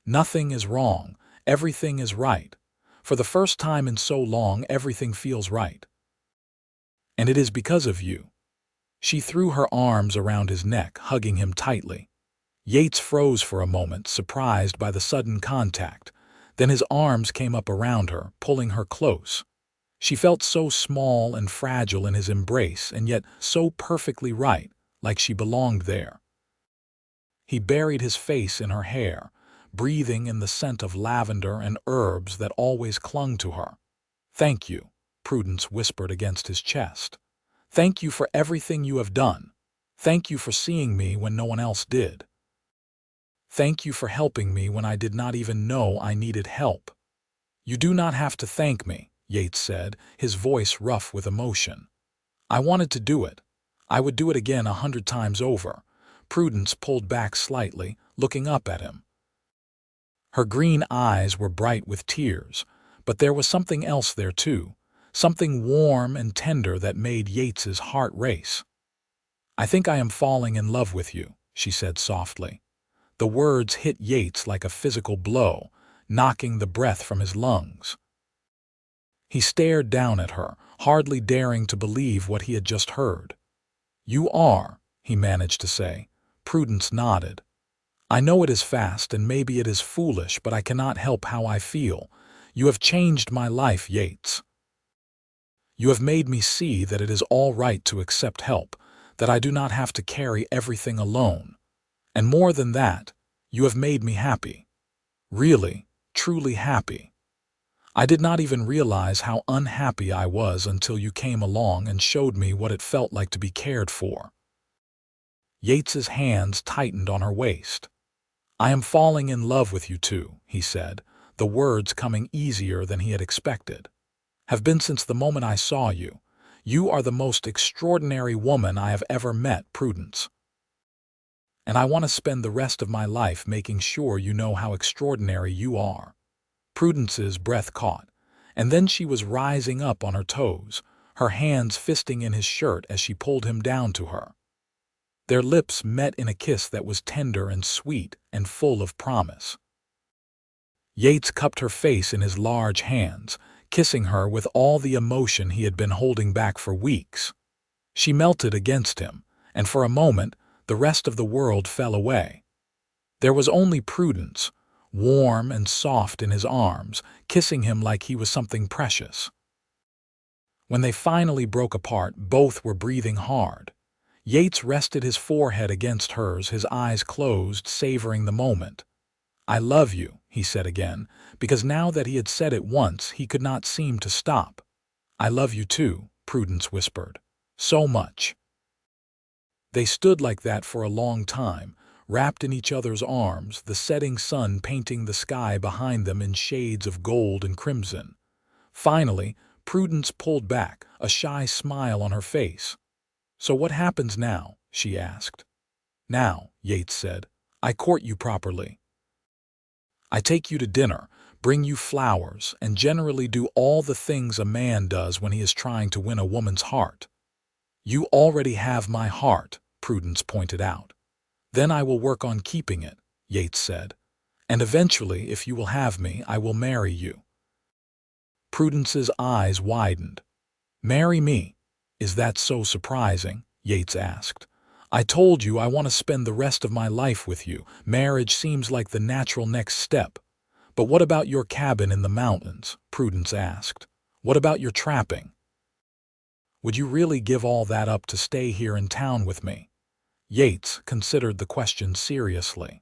"Nothing is wrong. Everything is right. For the first time in so long, everything feels right. And it is because of you." She threw her arms around his neck, hugging him tightly. Yates froze for a moment, surprised by the sudden contact. Then his arms came up around her, pulling her close. She felt so small and fragile in his embrace, and yet so perfectly right, like she belonged there. He buried his face in her hair, breathing in the scent of lavender and herbs that always clung to her. "Thank you," Prudence whispered against his chest. "Thank you for everything you have done. Thank you for seeing me when no one else did. Thank you for helping me when I did not even know I needed help." "You do not have to thank me," Yates said, his voice rough with emotion. "I wanted to do it. I would do it again 100 times over." Prudence pulled back slightly, looking up at him. Her green eyes were bright with tears, but there was something else there too, something warm and tender that made Yates's heart race. "I think I am falling in love with you," she said softly. The words hit Yates like a physical blow, knocking the breath from his lungs. He stared down at her, hardly daring to believe what he had just heard. "You are," he managed to say. Prudence nodded. I know it is fast and maybe it is foolish, but I cannot help how I feel. You have changed my life, Yates. You have made me see that it is all right to accept help, that I do not have to carry everything alone. And more than that, you have made me happy. Really, truly happy. I did not even realize how unhappy I was until you came along and showed me what it felt like to be cared for. Yates's hands tightened on her waist. I am falling in love with you too, he said, the words coming easier than he had expected. Have been since the moment I saw you. You are the most extraordinary woman I have ever met, Prudence. And I want to spend the rest of my life making sure you know how extraordinary you are. Prudence's breath caught, and then she was rising up on her toes, her hands fisting in his shirt as she pulled him down to her. Their lips met in a kiss that was tender and sweet and full of promise. Yates cupped her face in his large hands, kissing her with all the emotion he had been holding back for weeks. She melted against him, and for a moment, the rest of the world fell away. There was only Prudence, warm and soft in his arms, kissing him like he was something precious. When they finally broke apart, both were breathing hard. Yates rested his forehead against hers, his eyes closed, savoring the moment. I love you, he said again, because now that he had said it once, he could not seem to stop. I love you too, Prudence whispered. So much. They stood like that for a long time, wrapped in each other's arms, the setting sun painting the sky behind them in shades of gold and crimson. Finally, Prudence pulled back, a shy smile on her face. So what happens now? She asked. Now, Yates said, I court you properly. I take you to dinner, bring you flowers, and generally do all the things a man does when he is trying to win a woman's heart. You already have my heart, Prudence pointed out. Then I will work on keeping it, Yates said. And eventually, if you will have me, I will marry you. Prudence's eyes widened. Marry me? Is that so surprising? Yates asked. I told you I want to spend the rest of my life with you. Marriage seems like the natural next step. But what about your cabin in the mountains? Prudence asked. What about your trapping? Would you really give all that up to stay here in town with me? Yates considered the question seriously.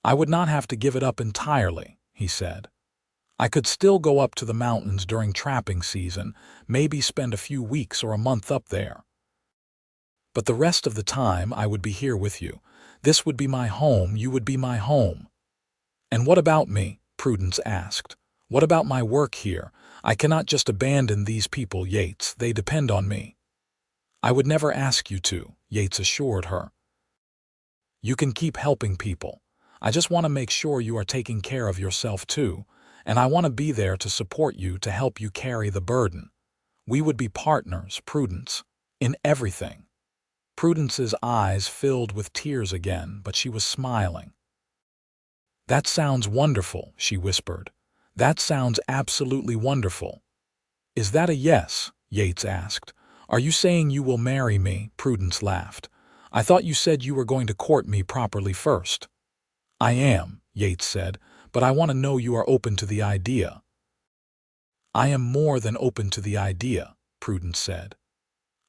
I would not have to give it up entirely, he said. I could still go up to the mountains during trapping season, maybe spend a few weeks or a month up there. But the rest of the time I would be here with you. This would be my home, you would be my home. And what about me? Prudence asked. What about my work here? I cannot just abandon these people, Yates. They depend on me. I would never ask you to, Yates assured her. You can keep helping people. I just want to make sure you are taking care of yourself too, and I want to be there to support you, to help you carry the burden. We would be partners, Prudence, in everything. Prudence's eyes filled with tears again, but she was smiling. That sounds wonderful, she whispered. That sounds absolutely wonderful. Is that a yes? Yates asked. Are you saying you will marry me? Prudence laughed. I thought you said you were going to court me properly first. I am, Yates said, but I want to know you are open to the idea. I am more than open to the idea, Prudence said.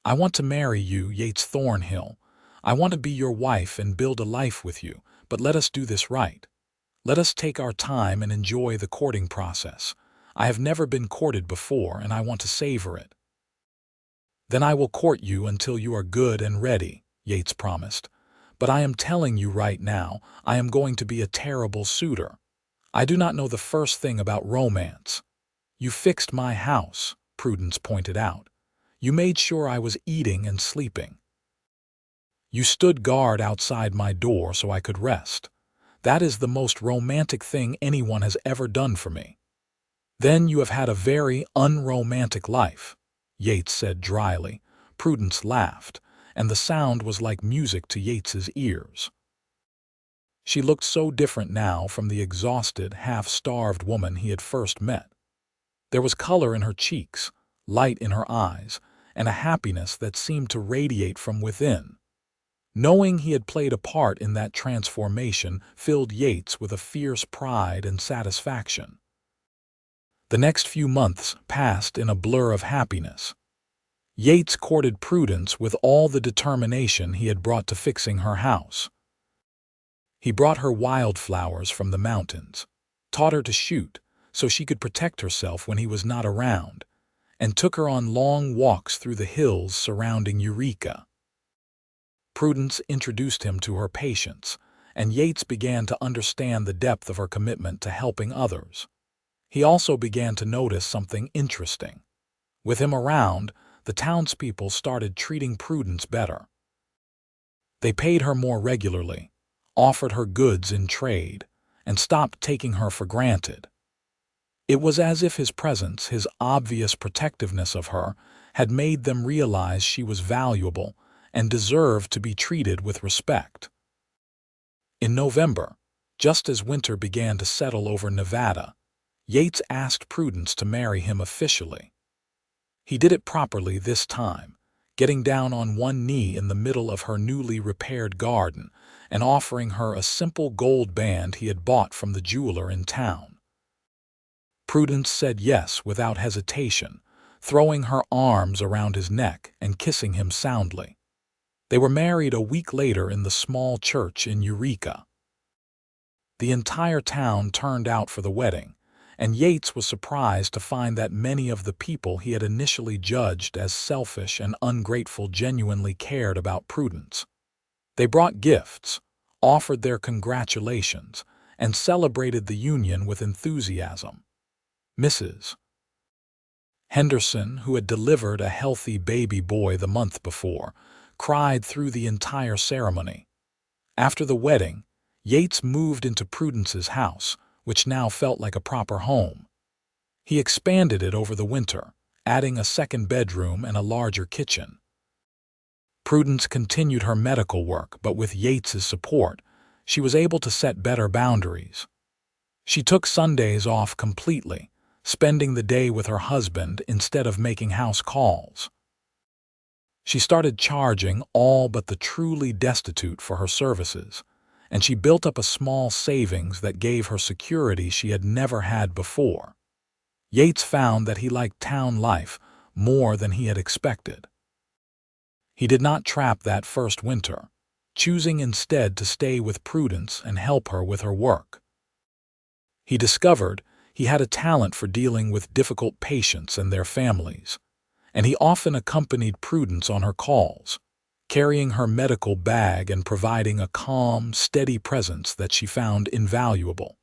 I want to marry you, Yates Thornhill. I want to be your wife and build a life with you, but let us do this right. Let us take our time and enjoy the courting process. I have never been courted before, and I want to savor it. Then I will court you until you are good and ready, Yates promised. But I am telling you right now, I am going to be a terrible suitor. I do not know the first thing about romance. You fixed my house, Prudence pointed out. You made sure I was eating and sleeping. You stood guard outside my door so I could rest. That is the most romantic thing anyone has ever done for me. Then you have had a very unromantic life, Yates said dryly. Prudence laughed, and the sound was like music to Yates's ears. She looked so different now from the exhausted, half-starved woman he had first met. There was color in her cheeks, light in her eyes, and a happiness that seemed to radiate from within. Knowing he had played a part in that transformation filled Yates with a fierce pride and satisfaction. The next few months passed in a blur of happiness. Yates courted Prudence with all the determination he had brought to fixing her house. He brought her wildflowers from the mountains, taught her to shoot so she could protect herself when he was not around, and took her on long walks through the hills surrounding Eureka. Prudence introduced him to her patients, and Yates began to understand the depth of her commitment to helping others. He also began to notice something interesting. With him around, the townspeople started treating Prudence better. They paid her more regularly, offered her goods in trade, and stopped taking her for granted. It was as if his presence, his obvious protectiveness of her, had made them realize she was valuable and deserved to be treated with respect. In November, just as winter began to settle over Nevada, Yates asked Prudence to marry him officially. He did it properly this time, getting down on one knee in the middle of her newly repaired garden and offering her a simple gold band he had bought from the jeweler in town. Prudence said yes without hesitation, throwing her arms around his neck and kissing him soundly. They were married a week later in the small church in Eureka. The entire town turned out for the wedding, and Yates was surprised to find that many of the people he had initially judged as selfish and ungrateful genuinely cared about Prudence. They brought gifts, offered their congratulations, and celebrated the union with enthusiasm. Mrs. Henderson, who had delivered a healthy baby boy the month before, cried through the entire ceremony. After the wedding, Yates moved into Prudence's house, which now felt like a proper home. He expanded it over the winter, adding a second bedroom and a larger kitchen. Prudence continued her medical work, but with Yates's support, she was able to set better boundaries. She took Sundays off completely, spending the day with her husband instead of making house calls. She started charging all but the truly destitute for her services, and she built up a small savings that gave her security she had never had before. Yates found that he liked town life more than he had expected. He did not trap that first winter, choosing instead to stay with Prudence and help her with her work. He discovered he had a talent for dealing with difficult patients and their families, and he often accompanied Prudence on her calls, carrying her medical bag and providing a calm, steady presence that she found invaluable.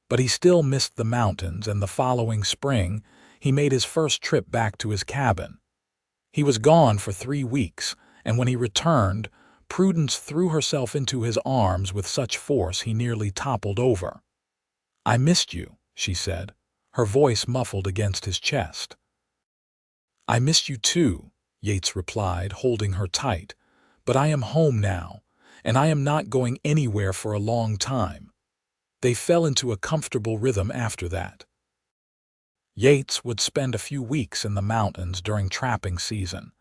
But he still missed the mountains, and the following spring, he made his first trip back to his cabin. He was gone for 3 weeks, and when he returned, Prudence threw herself into his arms with such force he nearly toppled over. "I missed you," she said, her voice muffled against his chest. "I missed you too," Yates replied, holding her tight, "but I am home now, and I am not going anywhere for a long time." They fell into a comfortable rhythm after that. Yates would spend a few weeks in the mountains during trapping season,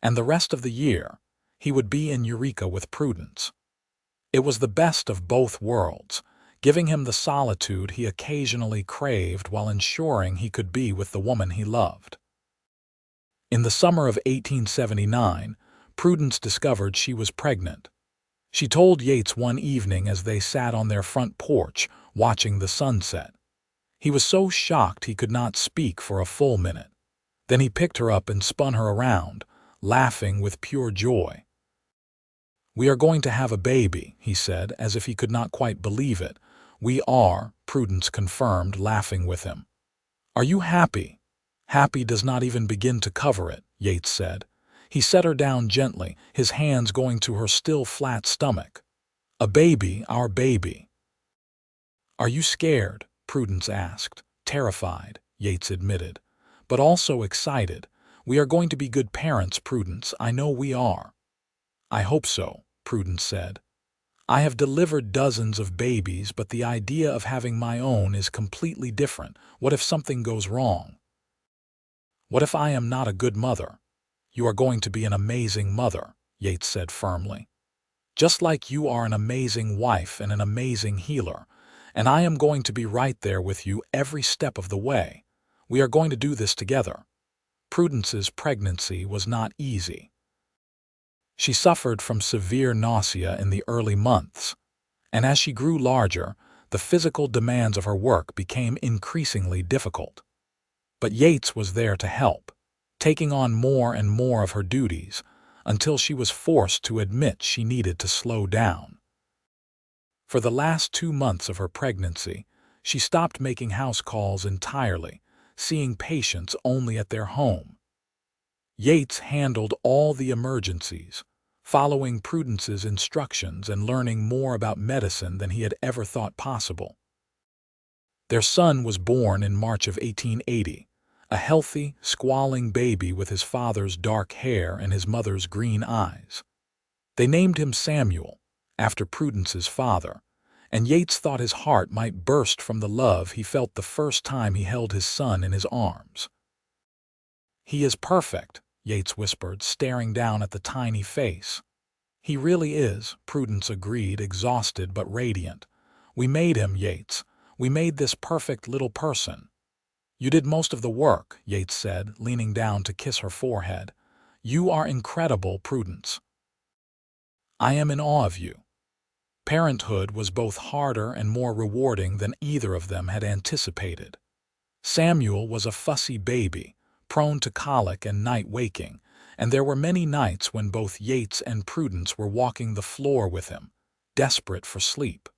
and the rest of the year, he would be in Eureka with Prudence. It was the best of both worlds, giving him the solitude he occasionally craved while ensuring he could be with the woman he loved. In the summer of 1879, Prudence discovered she was pregnant. She told Yates one evening as they sat on their front porch watching the sunset. He was so shocked he could not speak for a full minute. Then he picked her up and spun her around, laughing with pure joy. "We are going to have a baby," he said, as if he could not quite believe it. "We are," Prudence confirmed, laughing with him. "Are you happy?" "Happy does not even begin to cover it," Yates said. He set her down gently, his hands going to her still flat stomach. "A baby, our baby." "Are you scared?" Prudence asked. "Terrified," Yates admitted, "but also excited. We are going to be good parents, Prudence. I know we are." "I hope so," Prudence said. "I have delivered dozens of babies, but the idea of having my own is completely different. What if something goes wrong? What if I am not a good mother?" "You are going to be an amazing mother," Yates said firmly. "Just like you are an amazing wife and an amazing healer, and I am going to be right there with you every step of the way. We are going to do this together." Prudence's pregnancy was not easy. She suffered from severe nausea in the early months, and as she grew larger, the physical demands of her work became increasingly difficult. But Yates was there to help, taking on more and more of her duties, until she was forced to admit she needed to slow down. For the last 2 months of her pregnancy, she stopped making house calls entirely, seeing patients only at their home. Yates handled all the emergencies, following Prudence's instructions and learning more about medicine than he had ever thought possible. Their son was born in March of 1880, a healthy, squalling baby with his father's dark hair and his mother's green eyes. They named him Samuel, after Prudence's father, and Yates thought his heart might burst from the love he felt the first time he held his son in his arms. "He is perfect," Yates whispered, staring down at the tiny face. "He really is," Prudence agreed, exhausted but radiant. "We made him, Yates. We made this perfect little person." "You did most of the work," Yates said, leaning down to kiss her forehead. "You are incredible, Prudence. I am in awe of you." Parenthood was both harder and more rewarding than either of them had anticipated. Samuel was a fussy baby, prone to colic and night waking, and there were many nights when both Yates and Prudence were walking the floor with him, desperate for sleep.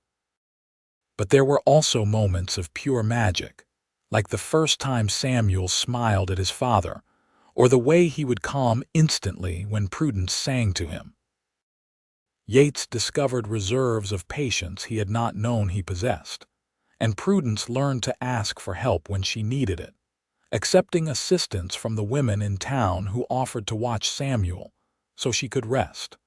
But there were also moments of pure magic, like the first time Samuel smiled at his father, or the way he would calm instantly when Prudence sang to him. Yates discovered reserves of patience he had not known he possessed, and Prudence learned to ask for help when she needed it, accepting assistance from the women in town who offered to watch Samuel so she could rest.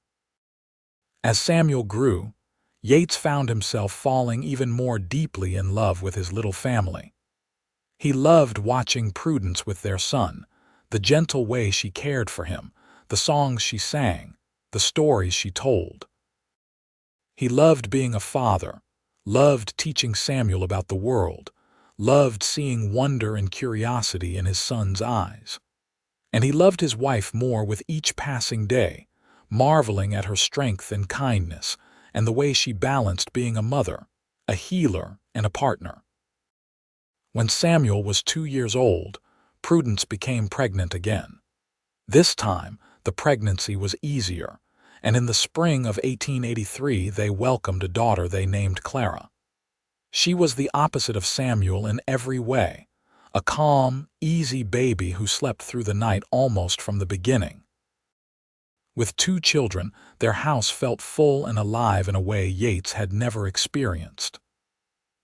As Samuel grew, Yates found himself falling even more deeply in love with his little family. He loved watching Prudence with their son, the gentle way she cared for him, the songs she sang, the stories she told. He loved being a father, loved teaching Samuel about the world, loved seeing wonder and curiosity in his son's eyes. And he loved his wife more with each passing day, marveling at her strength and kindness, and the way she balanced being a mother, a healer, and a partner. When Samuel was 2 years old, Prudence became pregnant again. This time, the pregnancy was easier, and in the spring of 1883 they welcomed a daughter they named Clara. She was the opposite of Samuel in every way, a calm, easy baby who slept through the night almost from the beginning. With 2 children, their house felt full and alive in a way Yates had never experienced.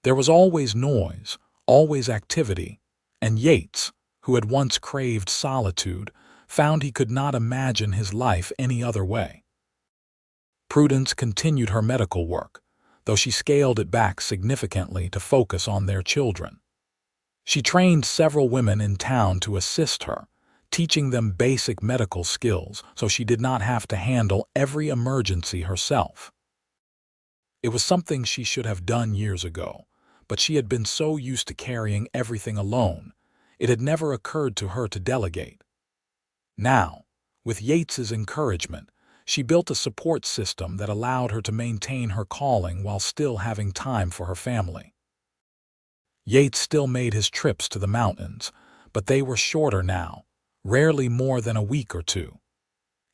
There was always noise, always activity, and Yates, who had once craved solitude, found he could not imagine his life any other way. Prudence continued her medical work, though she scaled it back significantly to focus on their children. She trained several women in town to assist her, teaching them basic medical skills so she did not have to handle every emergency herself. It was something she should have done years ago, but she had been so used to carrying everything alone, it had never occurred to her to delegate. Now, with Yates's encouragement, she built a support system that allowed her to maintain her calling while still having time for her family. Yates still made his trips to the mountains, but they were shorter now, rarely more than a week or 2.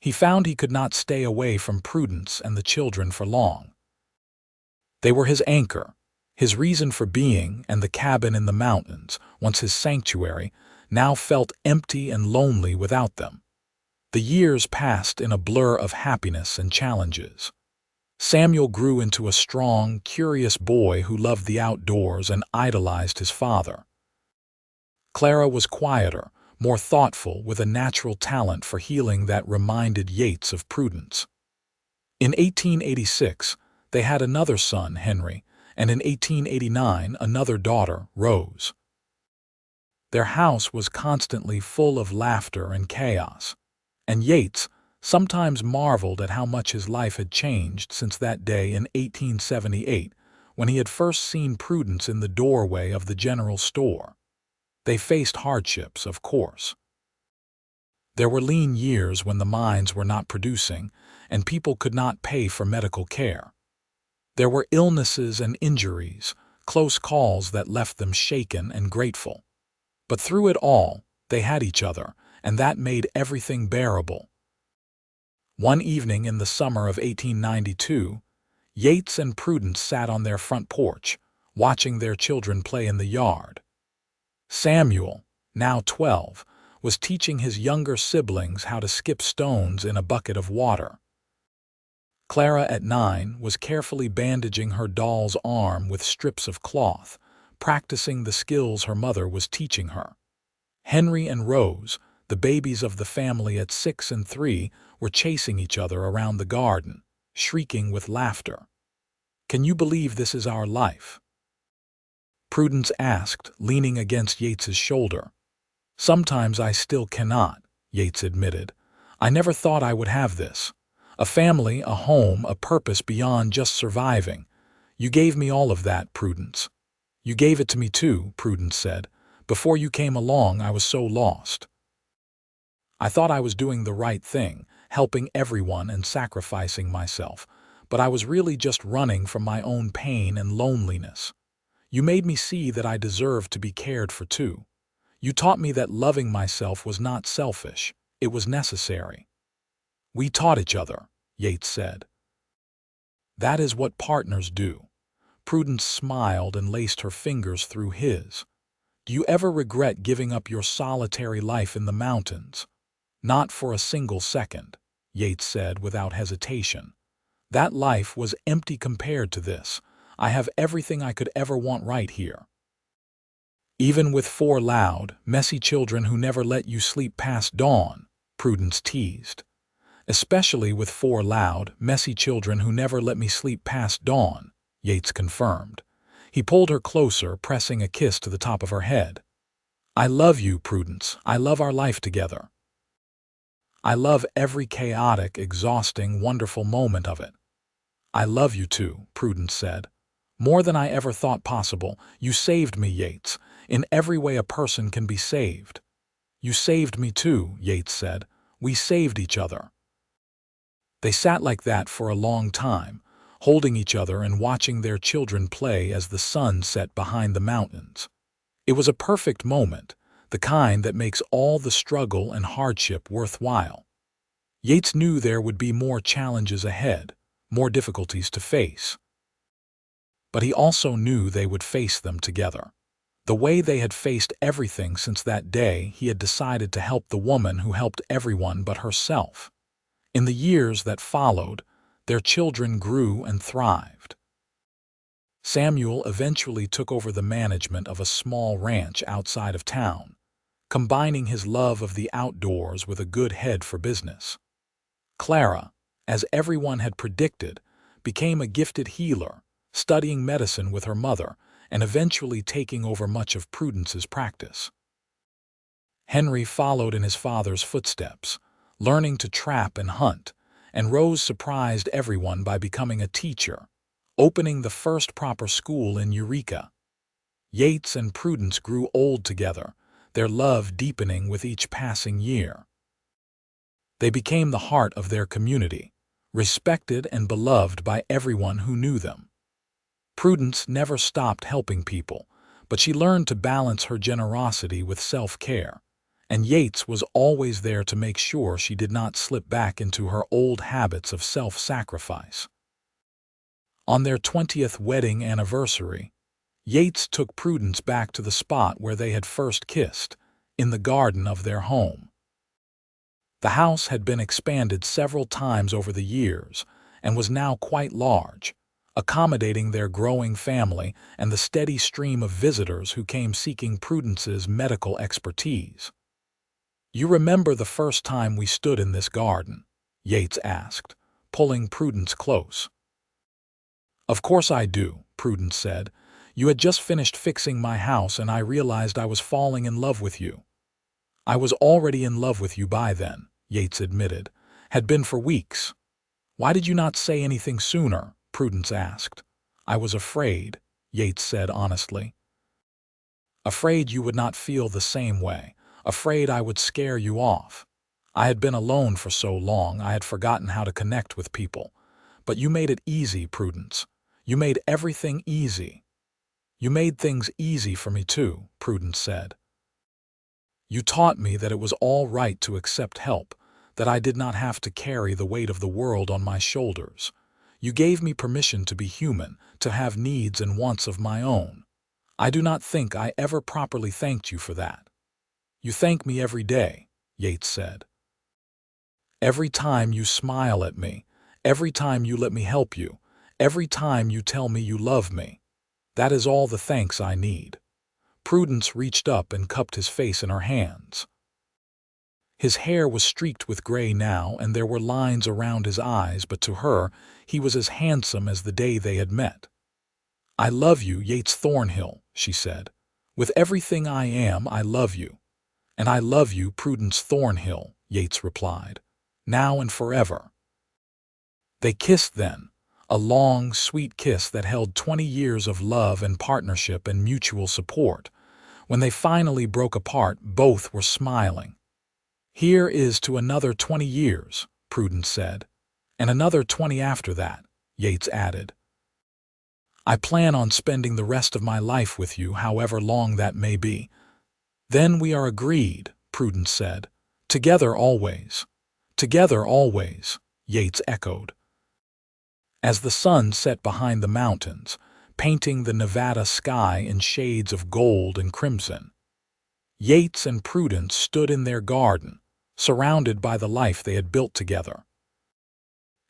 He found he could not stay away from Prudence and the children for long. They were his anchor, his reason for being, and the cabin in the mountains, once his sanctuary, now felt empty and lonely without them. The years passed in a blur of happiness and challenges. Samuel grew into a strong, curious boy who loved the outdoors and idolized his father. Clara was quieter, more thoughtful, with a natural talent for healing that reminded Yates of Prudence. In 1886, they had another son, Henry, and in 1889 another daughter, Rose. Their house was constantly full of laughter and chaos, and Yates, sometimes marveled at how much his life had changed since that day in 1878 when he had first seen Prudence in the doorway of the general store. They faced hardships, of course. There were lean years when the mines were not producing and people could not pay for medical care. There were illnesses and injuries, close calls that left them shaken and grateful. But through it all, they had each other, and that made everything bearable. One evening in the summer of 1892, Yates and Prudence sat on their front porch, watching their children play in the yard. Samuel, now 12, was teaching his younger siblings how to skip stones in a bucket of water. Clara, at 9, was carefully bandaging her doll's arm with strips of cloth, practicing the skills her mother was teaching her. Henry and Rose, the babies of the family at 6 and 3, were chasing each other around the garden, shrieking with laughter. "Can you believe this is our life?" Prudence asked, leaning against Yates's shoulder. "Sometimes I still cannot," Yates admitted. "I never thought I would have this. A family, a home, a purpose beyond just surviving. You gave me all of that, Prudence." "You gave it to me too," Prudence said. "Before you came along, I was so lost. I thought I was doing the right thing, helping everyone and sacrificing myself, but I was really just running from my own pain and loneliness. You made me see that I deserved to be cared for too. You taught me that loving myself was not selfish, it was necessary." "We taught each other," Yates said. "That is what partners do." Prudence smiled and laced her fingers through his. "Do you ever regret giving up your solitary life in the mountains?" "Not for a single second," Yates said without hesitation. "That life was empty compared to this. I have everything I could ever want right here." "Even with 4 loud, messy children who never let you sleep past dawn," Prudence teased. "Especially with 4 loud, messy children who never let me sleep past dawn," Yates confirmed. He pulled her closer, pressing a kiss to the top of her head. "I love you, Prudence. I love our life together. I love every chaotic, exhausting, wonderful moment of it." "I love you too," Prudence said. "More than I ever thought possible. You saved me, Yates, in every way a person can be saved." "You saved me too," Yates said. "We saved each other." They sat like that for a long time, holding each other and watching their children play as the sun set behind the mountains. It was a perfect moment, the kind that makes all the struggle and hardship worthwhile. Yates knew there would be more challenges ahead, more difficulties to face. But he also knew they would face them together. The way they had faced everything since that day he had decided to help the woman who helped everyone but herself. In the years that followed, their children grew and thrived. Samuel eventually took over the management of a small ranch outside of town, combining his love of the outdoors with a good head for business. Clara, as everyone had predicted, became a gifted healer, studying medicine with her mother and eventually taking over much of Prudence's practice. Henry followed in his father's footsteps, learning to trap and hunt, and Rose surprised everyone by becoming a teacher, opening the first proper school in Eureka. Yates and Prudence grew old together, their love deepening with each passing year. They became the heart of their community, respected and beloved by everyone who knew them. Prudence never stopped helping people, but she learned to balance her generosity with self-care, and Yates was always there to make sure she did not slip back into her old habits of self-sacrifice. On their 20th wedding anniversary, Yates took Prudence back to the spot where they had first kissed, in the garden of their home. The house had been expanded several times over the years and was now quite large, accommodating their growing family and the steady stream of visitors who came seeking Prudence's medical expertise. "You remember the first time we stood in this garden?" Yates asked, pulling Prudence close. "Of course I do," Prudence said. "You had just finished fixing my house and I realized I was falling in love with you." "I was already in love with you by then," Yates admitted, Had been for weeks. "Why did you not say anything sooner?" Prudence asked. "I was afraid," Yates said honestly. "Afraid you would not feel the same way. Afraid I would scare you off. I had been alone for so long I had forgotten how to connect with people. But you made it easy, Prudence. You made everything easy." "You made things easy for me too," Prudence said. "You taught me that it was all right to accept help, that I did not have to carry the weight of the world on my shoulders. You gave me permission to be human, to have needs and wants of my own. I do not think I ever properly thanked you for that." "You thank me every day," Yates said. "Every time you smile at me, every time you let me help you, every time you tell me you love me. That is all the thanks I need." Prudence reached up and cupped his face in her hands. His hair was streaked with gray now, and there were lines around his eyes, but to her, he was as handsome as the day they had met. "I love you, Yates Thornhill," she said. "With everything I am, I love you." "And I love you, Prudence Thornhill," Yates replied. "Now and forever." They kissed then, a long, sweet kiss that held 20 years of love and partnership and mutual support. When they finally broke apart, both were smiling. "Here is to another 20 years," Prudence said. "And another 20 after that," Yates added. "I plan on spending the rest of my life with you, however long that may be." "Then we are agreed," Prudence said. "Together always." "Together always," Yates echoed. As the sun set behind the mountains, painting the Nevada sky in shades of gold and crimson, Yates and Prudence stood in their garden, surrounded by the life they had built together.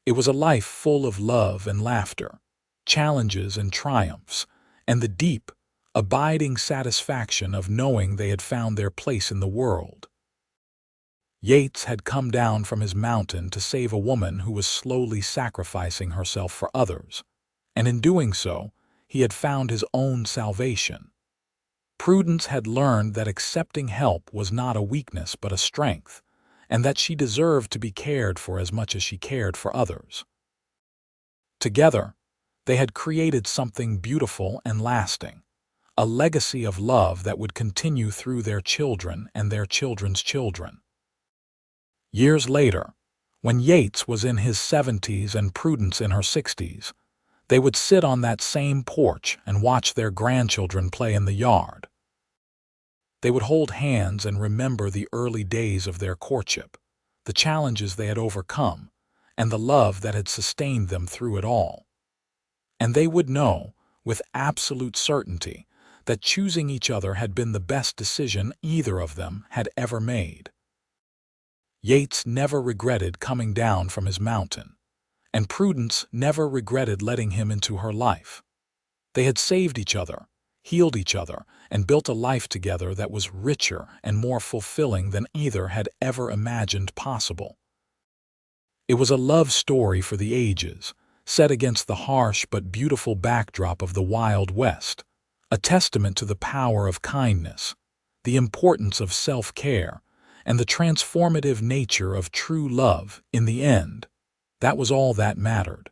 It was a life full of love and laughter, challenges and triumphs, and the deep, abiding satisfaction of knowing they had found their place in the world. Yates had come down from his mountain to save a woman who was slowly sacrificing herself for others, and in doing so, he had found his own salvation. Prudence had learned that accepting help was not a weakness but a strength, and that she deserved to be cared for as much as she cared for others. Together, they had created something beautiful and lasting, a legacy of love that would continue through their children and their children's children. Years later, when Yates was in his 70s and Prudence in her 60s, they would sit on that same porch and watch their grandchildren play in the yard. They would hold hands and remember the early days of their courtship, the challenges they had overcome, and the love that had sustained them through it all. And they would know, with absolute certainty, that choosing each other had been the best decision either of them had ever made. Yates never regretted coming down from his mountain, and Prudence never regretted letting him into her life. They had saved each other, healed each other, and built a life together that was richer and more fulfilling than either had ever imagined possible. It was a love story for the ages, set against the harsh but beautiful backdrop of the Wild West, a testament to the power of kindness, the importance of self-care, and the transformative nature of true love. In the end, that was all that mattered.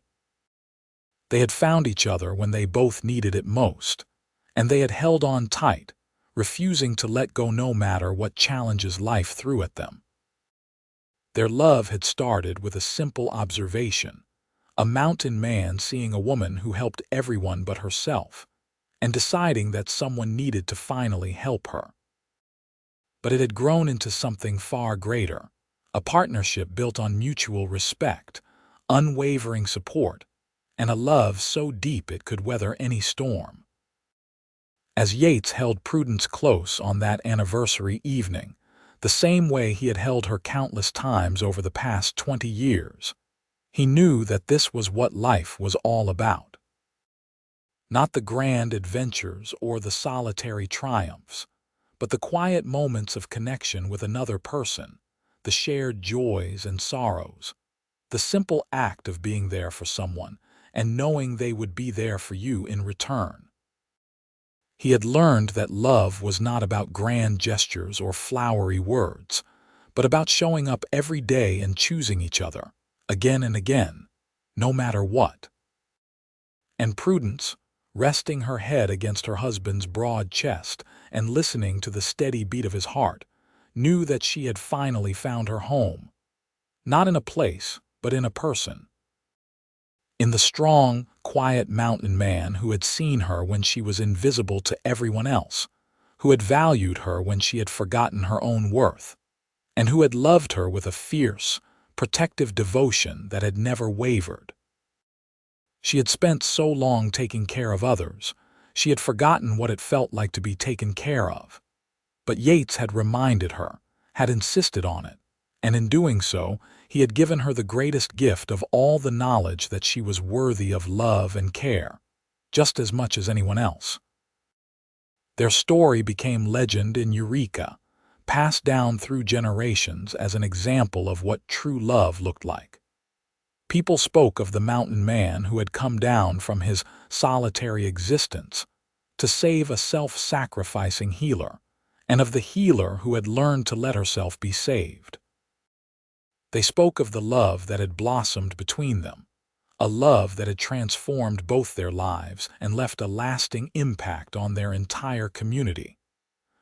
They had found each other when they both needed it most, and they had held on tight, refusing to let go no matter what challenges life threw at them. Their love had started with a simple observation, a mountain man seeing a woman who helped everyone but herself, and deciding that someone needed to finally help her. But it had grown into something far greater, a partnership built on mutual respect, unwavering support, and a love so deep it could weather any storm. As Yates held Prudence close on that anniversary evening, the same way he had held her countless times over the past 20 years, he knew that this was what life was all about. Not the grand adventures or the solitary triumphs, but the quiet moments of connection with another person, the shared joys and sorrows, the simple act of being there for someone and knowing they would be there for you in return. He had learned that love was not about grand gestures or flowery words, but about showing up every day and choosing each other, again and again, no matter what. And Prudence, resting her head against her husband's broad chest and listening to the steady beat of his heart, knew that she had finally found her home, not in a place, but in a person. In the strong, quiet mountain man who had seen her when she was invisible to everyone else, who had valued her when she had forgotten her own worth, and who had loved her with a fierce, protective devotion that had never wavered. She had spent so long taking care of others, she had forgotten what it felt like to be taken care of. But Yates had reminded her, had insisted on it, and in doing so, he had given her the greatest gift of all, the knowledge that she was worthy of love and care, just as much as anyone else. Their story became legend in Eureka, passed down through generations as an example of what true love looked like. People spoke of the mountain man who had come down from his solitary existence to save a self-sacrificing healer, and of the healer who had learned to let herself be saved. They spoke of the love that had blossomed between them, a love that had transformed both their lives and left a lasting impact on their entire community.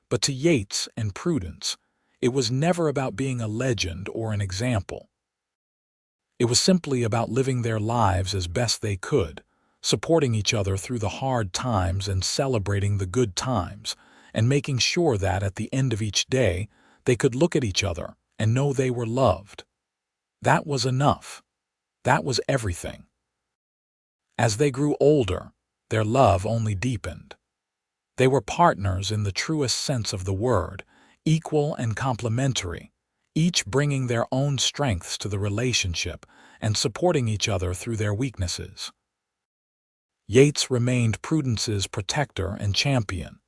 But to Yates and Prudence, it was never about being a legend or an example. It was simply about living their lives as best they could, supporting each other through the hard times and celebrating the good times, and making sure that at the end of each day they could look at each other and know they were loved. That was enough. That was everything. As they grew older, their love only deepened. They were partners in the truest sense of the word, equal and complementary, each bringing their own strengths to the relationship and supporting each other through their weaknesses. Yates remained Prudence's protector and champion,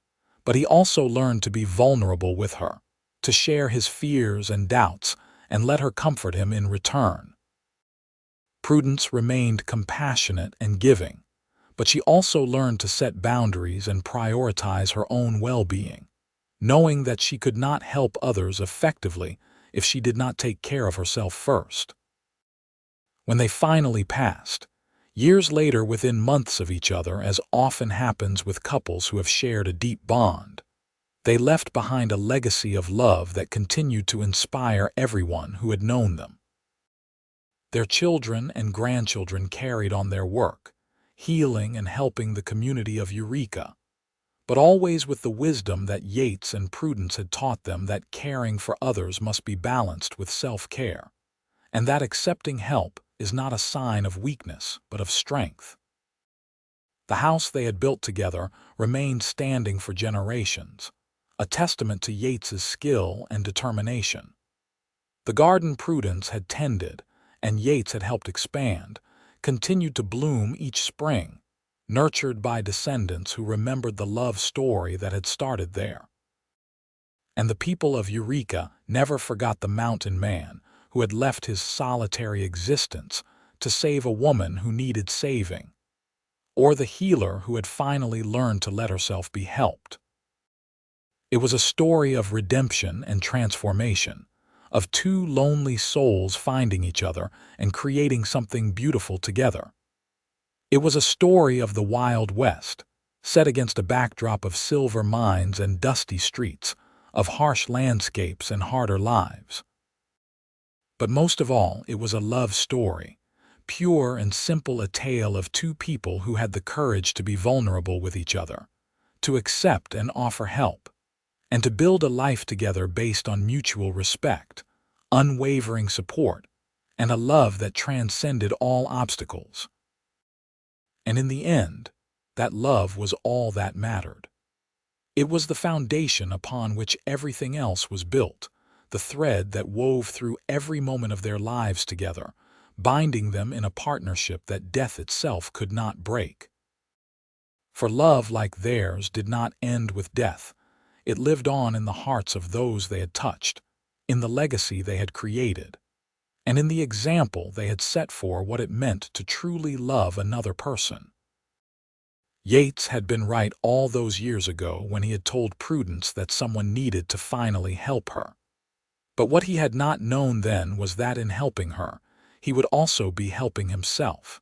but he also learned to be vulnerable with her, to share his fears and doubts, and let her comfort him in return. Prudence remained compassionate and giving, but she also learned to set boundaries and prioritize her own well-being, knowing that she could not help others effectively if she did not take care of herself first. When they finally passed, years later within months of each other, as often happens with couples who have shared a deep bond, they left behind a legacy of love that continued to inspire everyone who had known them. Their children and grandchildren carried on their work, healing and helping the community of Eureka, but always with the wisdom that Yates and Prudence had taught them, that caring for others must be balanced with self-care, and that accepting help is not a sign of weakness but of strength. The house they had built together remained standing for generations, a testament to Yates's skill and determination. The garden Prudence had tended and Yates had helped expand continued to bloom each spring, nurtured by descendants who remembered the love story that had started there. And the people of Eureka never forgot the mountain man who had left his solitary existence to save a woman who needed saving, or the healer who had finally learned to let herself be helped. It was a story of redemption and transformation, of two lonely souls finding each other and creating something beautiful together. It was a story of the Wild West, set against a backdrop of silver mines and dusty streets, of harsh landscapes and harder lives. But most of all, it was a love story, pure and simple, a tale of two people who had the courage to be vulnerable with each other, to accept and offer help, and to build a life together based on mutual respect, unwavering support, and a love that transcended all obstacles. And in the end, that love was all that mattered. It was the foundation upon which everything else was built, the thread that wove through every moment of their lives together, binding them in a partnership that death itself could not break. For love like theirs did not end with death. It lived on in the hearts of those they had touched, in the legacy they had created, and in the example they had set for what it meant to truly love another person. Yates had been right all those years ago when he had told Prudence that someone needed to finally help her. But what he had not known then was that in helping her, he would also be helping himself.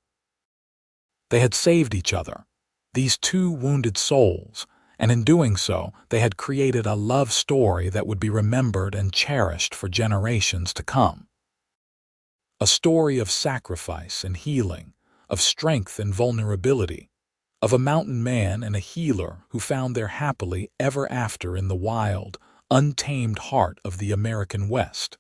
They had saved each other, these two wounded souls, and in doing so, they had created a love story that would be remembered and cherished for generations to come. A story of sacrifice and healing, of strength and vulnerability, of a mountain man and a healer who found their happily ever after in the wild, untamed heart of the American West.